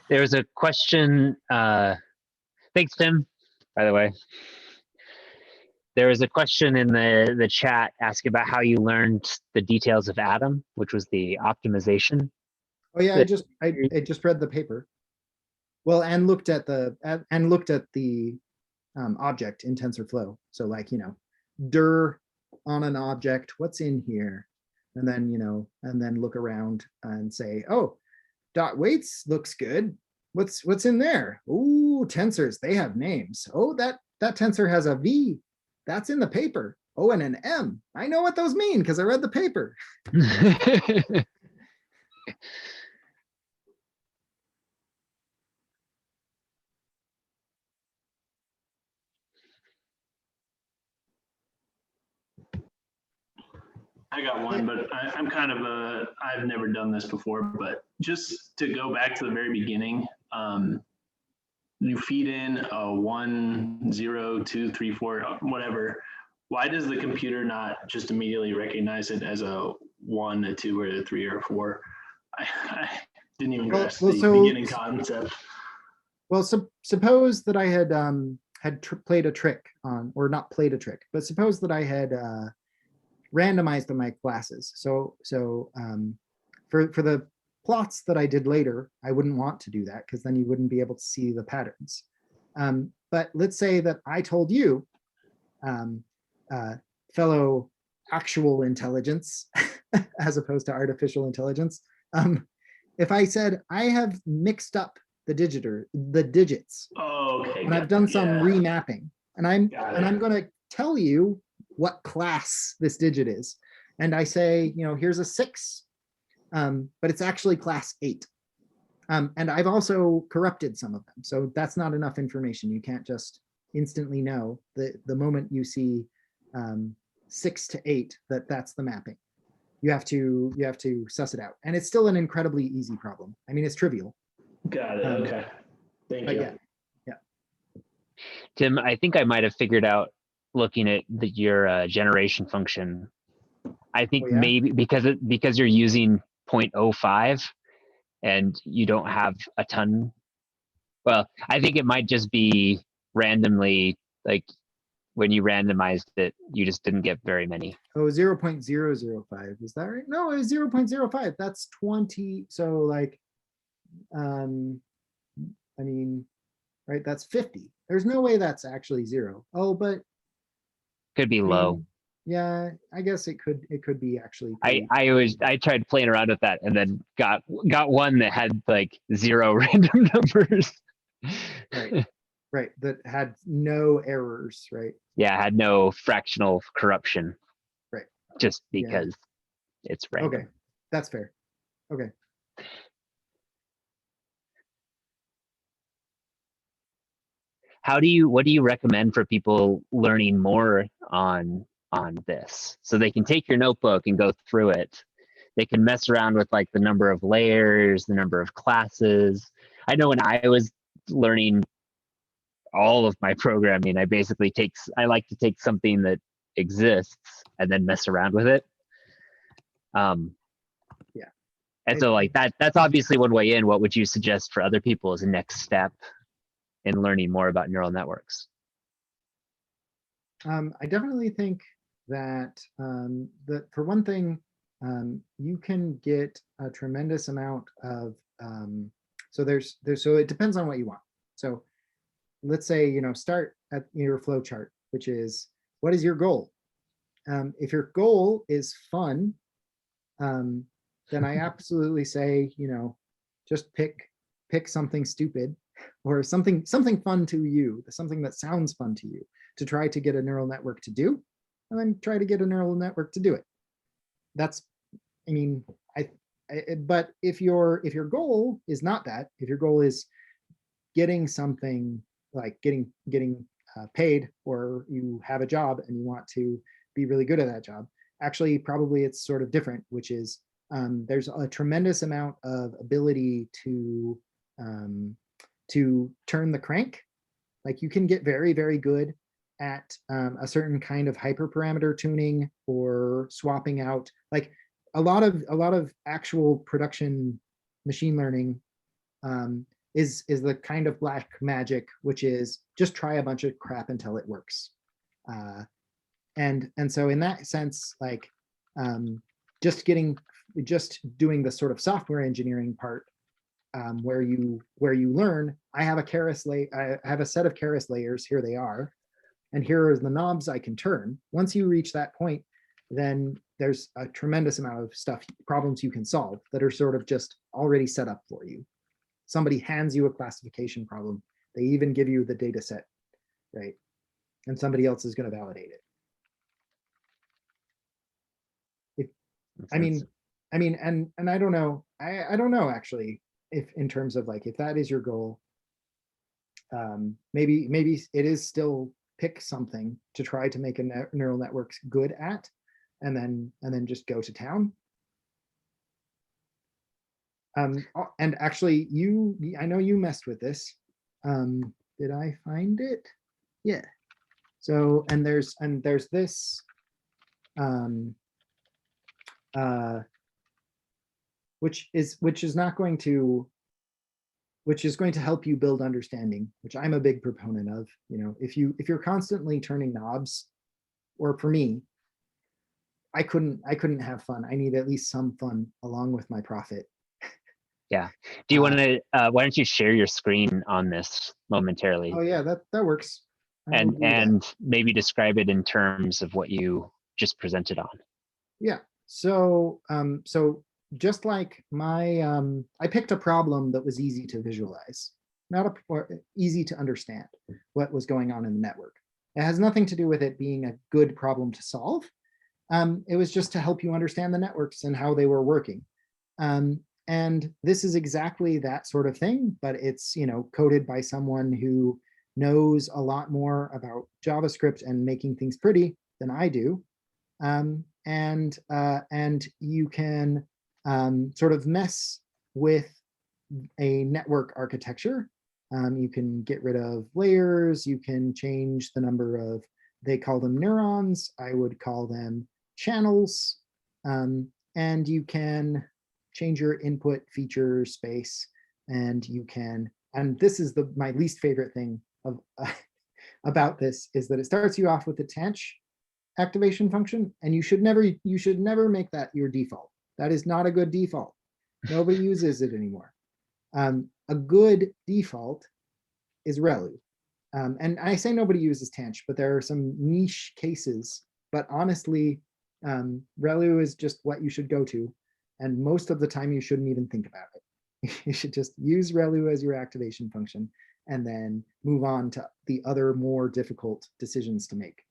There's a question. Thanks, Tim, by the way. There was a question in the chat asking about how you learned the details of Atom, which was the optimization. Oh yeah, I just read the paper. Well, and looked at the object in TensorFlow. So like, dir on an object, what's in here? And then, and then look around and say, oh, dot weights looks good. What's in there? Ooh, tensors, they have names. Oh, that tensor has a V. That's in the paper. Oh, and an M. I know what those mean because I read the paper. I got one, but I'm kind of I've never done this before, but just to go back to the very beginning, you feed in a 1, 0, 2, 3, 4, whatever. Why does the computer not just immediately recognize it as a 1, a 2, or a 3, or a 4? I didn't even grasp the beginning concept. Well, suppose that I had played a trick on, or not played a trick, but suppose that I had randomized my classes. So for the plots that I did later, I wouldn't want to do that because then you wouldn't be able to see the patterns. But let's say that I told you, fellow actual intelligence, as opposed to artificial intelligence, if I said I have mixed up the digits, okay, and I've done some remapping, and I'm going to tell you what class this digit is, and I say, here's a 6, but it's actually class 8, and I've also corrupted some of them, so that's not enough information. You can't just instantly know the moment you see 6 to 8 that's the mapping. You have to suss it out, and it's still an incredibly easy problem. I mean, it's trivial. Got it. Okay. Thank you. Yeah. Tim, I think I might have figured out, looking at your generation function. I think maybe because you're using 0.05 and you don't have a ton. Well, I think it might just be randomly, like when you randomized it, you just didn't get very many. Oh, 0.005. Is that right? No, it was 0.05. That's 20. So like, I mean, right, that's 50. There's no way that's actually 0. Oh, but could be low. Yeah, I guess it could be actually. I tried playing around with that and then got one that had like 0 random numbers. Right, that had no errors, right? Yeah, had no fractional corruption. Right. Just because it's random. Okay, that's fair. Okay. What do you recommend for people learning more on this? So they can take your notebook and go through it. They can mess around with like the number of layers, the number of classes. I know when I was learning all of my programming, I like to take something that exists and then mess around with it. And so like that's obviously one way in. What would you suggest for other people as a next step in learning more about neural networks? I definitely think that for one thing, you can get a tremendous amount of so it depends on what you want. So let's say start at your flow chart, which is, what is your goal? If your goal is fun, then I absolutely say just pick something stupid or something fun to you, something that sounds fun to you, to try to get a neural network to do, and then try to get a neural network to do it. That's, I mean, but if your goal is not that, if your goal is getting something like getting paid, or you have a job and you want to be really good at that job, actually probably it's sort of different, which is there's a tremendous amount of ability to turn the crank. Like you can get very, very good at a certain kind of hyperparameter tuning or swapping out. Like a lot of actual production machine learning is the kind of black magic, which is just try a bunch of crap until it works. And so in that sense, like just doing the sort of software engineering part, where you learn, I have a set of Keras layers, here they are, and here are the knobs I can turn. Once you reach that point, then there's a tremendous amount of problems you can solve that are sort of just already set up for you. Somebody hands you a classification problem. They even give you the data set, right? And somebody else is going to validate it. And I don't know. I don't know actually, if in terms of like, if that is your goal, maybe it is still pick something to try to make a neural network good at. and then just go to town. And actually, I know you messed with this. Did I find it? Yeah. So, and there's this, which is going to help you build understanding, which I'm a big proponent of. You know, if you're constantly turning knobs, or for me, I couldn't have fun. I need at least some fun along with my profit. Yeah. Do you want to, why don't you share your screen on this momentarily? Oh yeah, that works. And maybe describe it in terms of what you just presented on. Yeah. So just like I picked a problem that was easy to visualize, or easy to understand what was going on in the network. It has nothing to do with it being a good problem to solve. It was just to help you understand the networks and how they were working. And this is exactly that sort of thing, but it's, coded by someone who knows a lot more about JavaScript and making things pretty than I do. And you can sort of mess with a network architecture. You can get rid of layers. You can change the number of, they call them neurons. I would call them channels. And you can change your input feature space. And you can, and this is my least favorite thing of about this, is that it starts you off with the tanch activation function, and you should never make that your default. That is not a good default. Nobody uses it anymore. A good default is Relu. And I say nobody uses tanch, but there are some niche cases. But honestly, Relu is just what you should go to. And most of the time, you shouldn't even think about it. You should just use Relu as your activation function and then move on to the other more difficult decisions to make.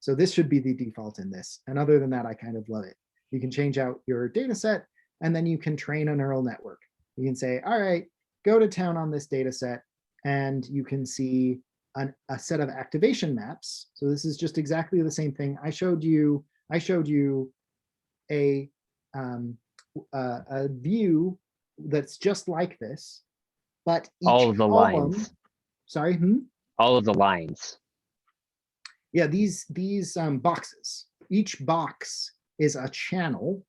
So this should be the default in this. And other than that, I kind of love it. You can change out your data set, and then you can train a neural network. You can say, all right, go to town on this data set, and you can see a set of activation maps. So this is just exactly the same thing. I showed you a view that's just like this, but each all of the column, lines. Sorry. All of the lines. Yeah, these boxes. Each box is a channel,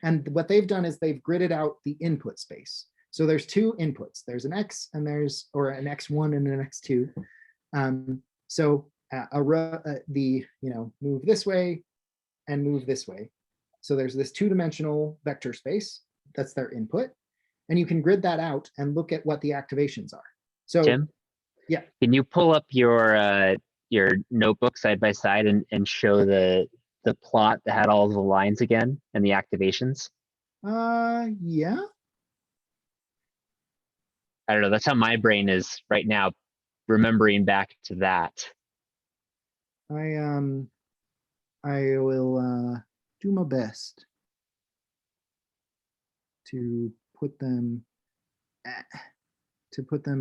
and what they've done is they've gridded out the input space. So there's two inputs. There's an X and or an X1 and an X2. So move this way and move this way. So there's this two-dimensional vector space. That's their input, and you can grid that out and look at what the activations are. So Tim? Yeah. Can you pull up your notebook side by side and show the plot that had all the lines again and the activations? Yeah. I don't know. That's how my brain is right now, remembering back to that. I will do my best to put them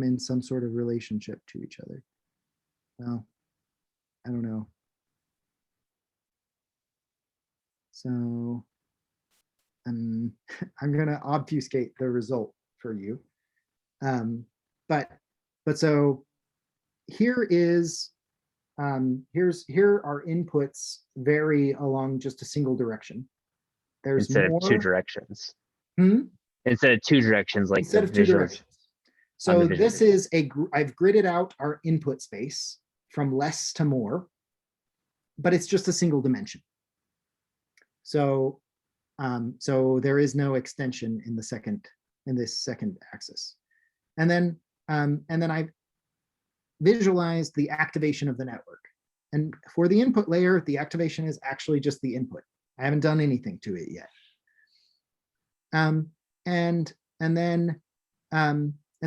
in some sort of relationship to each other. Well, I don't know. So I'm going to obfuscate the result for you. But so here are inputs vary along just a single direction. There's instead more, of two directions. Hmm? Instead of two directions, like Instead the of two visuals. directions. So this is I've gridded out our input space from less to more, but it's just a single dimension. So there is no extension in this second axis. And then I visualized the activation of the network. And for the input layer, the activation is actually just the input. I haven't done anything to it yet. And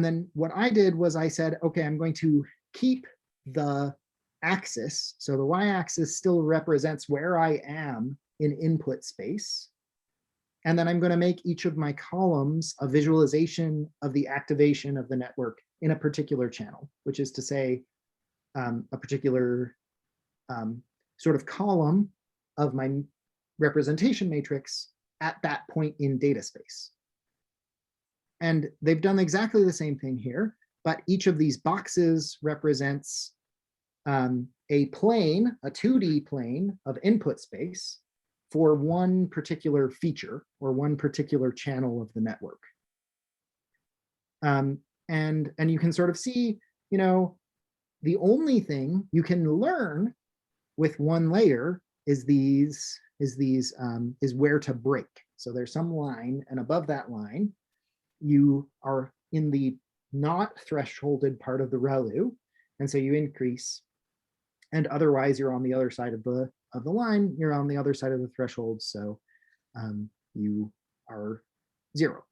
then what I did was I said, okay, I'm going to keep the axis. So the y-axis still represents where I am in input space. And then I'm going to make each of my columns a visualization of the activation of the network in a particular channel, which is to say a particular sort of column of my representation matrix at that point in data space. And they've done exactly the same thing here, but each of these boxes represents a plane, a 2D plane of input space for one particular feature or one particular channel of the network. And you can sort of see, you know, the only thing you can learn with one layer is where to break. So there's some line, and above that line, you are in the not thresholded part of the ReLU, and so you increase. And otherwise, you're on the other side of the line. You're on the other side of the threshold, so you are 0.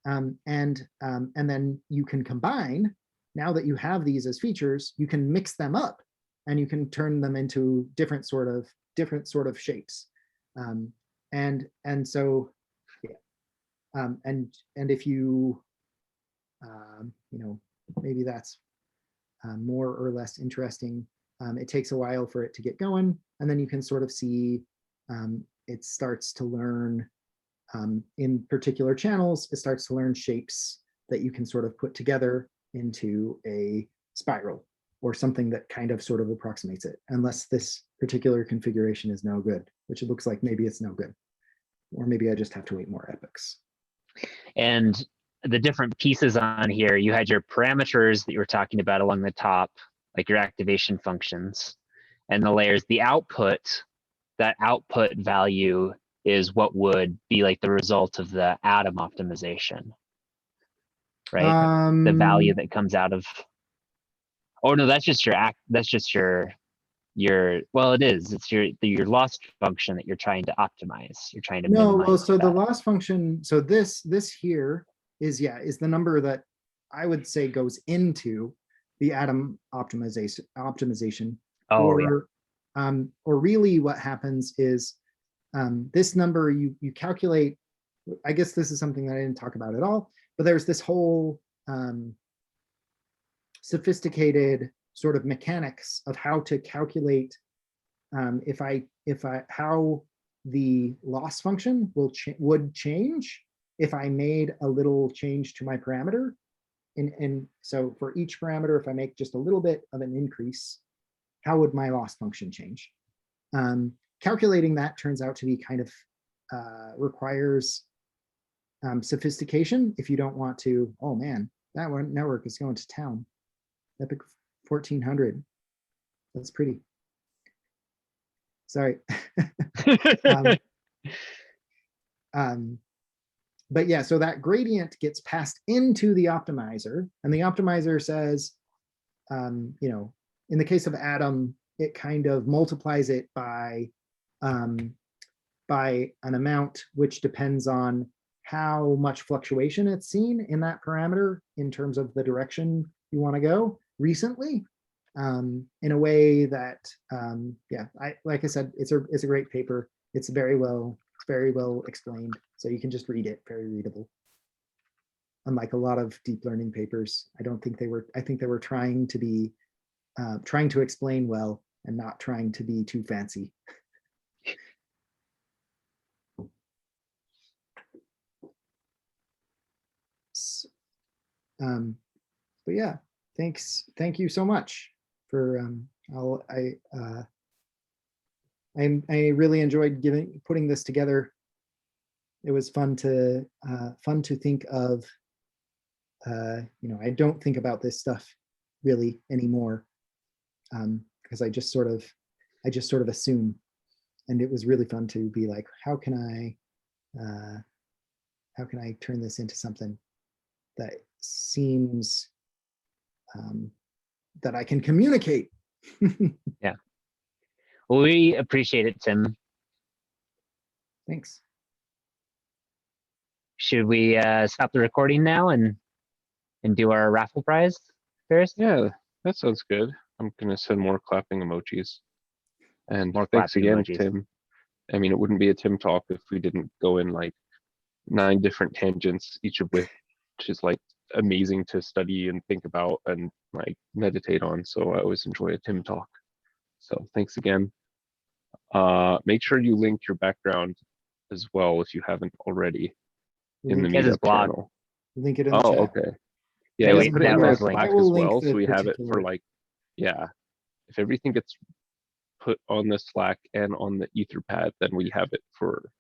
And then you can combine. Now that you have these as features, you can mix them up, and you can turn them into different sort of shapes. And so, yeah. And if you, you know, maybe that's more or less interesting. It takes a while for it to get going, and then you can sort of see it starts to learn in particular channels. It starts to learn shapes that you can sort of put together into a spiral or something that kind of sort of approximates it, unless this particular configuration is no good, which it looks like maybe it's no good, or maybe I just have to wait more epochs. And the different pieces on here, you had your parameters that you were talking about along the top, like your activation functions, and the layers. The output, that output value is what would be like the result of the atom optimization, right? The value that comes out of, oh no, that's just your well, it is, it's your loss function that you're trying to optimize. You're trying to no, minimize well, so that. the loss function, so this here is, yeah, is the number that I would say goes into the atom optimization. Oh, or, yeah. Or really what happens is this number you calculate. I guess this is something that I didn't talk about at all, but there's this whole sophisticated sort of mechanics of how to calculate how the loss function would change if I made a little change to my parameter. And so for each parameter, if I make just a little bit of an increase, how would my loss function change? Calculating that turns out to be kind of requires sophistication if you don't want to, oh man, that one network is going to town. Epic 1400. That's pretty. Sorry. But yeah, so that gradient gets passed into the optimizer, and the optimizer says, you know, in the case of atom, it kind of multiplies it by an amount which depends on how much fluctuation it's seen in that parameter in terms of the direction you want to go recently, in a way that, yeah, like I said, it's a great paper. It's very well explained, so you can just read it, very readable. Unlike a lot of deep learning papers, I think they were trying to be trying to explain well and not trying to be too fancy. But yeah, thank you so much for I really enjoyed putting this together. It was fun to think of. You know, I don't think about this stuff really anymore, because I just sort of assume, and it was really fun to be like, how can I turn this into something that seems that I can communicate. Yeah. Well, we appreciate it, Tim. Thanks. Should we stop the recording now and do our raffle prize, Ferris? Yeah, that sounds good. I'm gonna send more clapping emojis. And More thanks clapping again, emojis. Tim. I mean, it wouldn't be a Tim talk if we didn't go in like 9 different tangents, each of which is like amazing to study and think about and like meditate on. So I always enjoy a Tim talk. So thanks again. Make sure you link your background as well if you haven't already in the Link Get his Meetup blog. channel. link it in the Oh, chat. okay. Yeah, That yeah, was- put it that in the was linked. Slack I will as link well, the so we have it for particular- like, yeah. If everything gets put on the Slack and on the Etherpad, then we have it for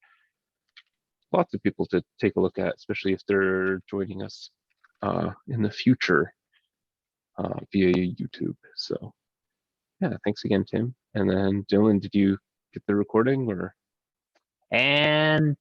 lots of people to take a look at, especially if they're joining us in the future via YouTube. So yeah, thanks again, Tim. And then Dylan, did you get the recording or? And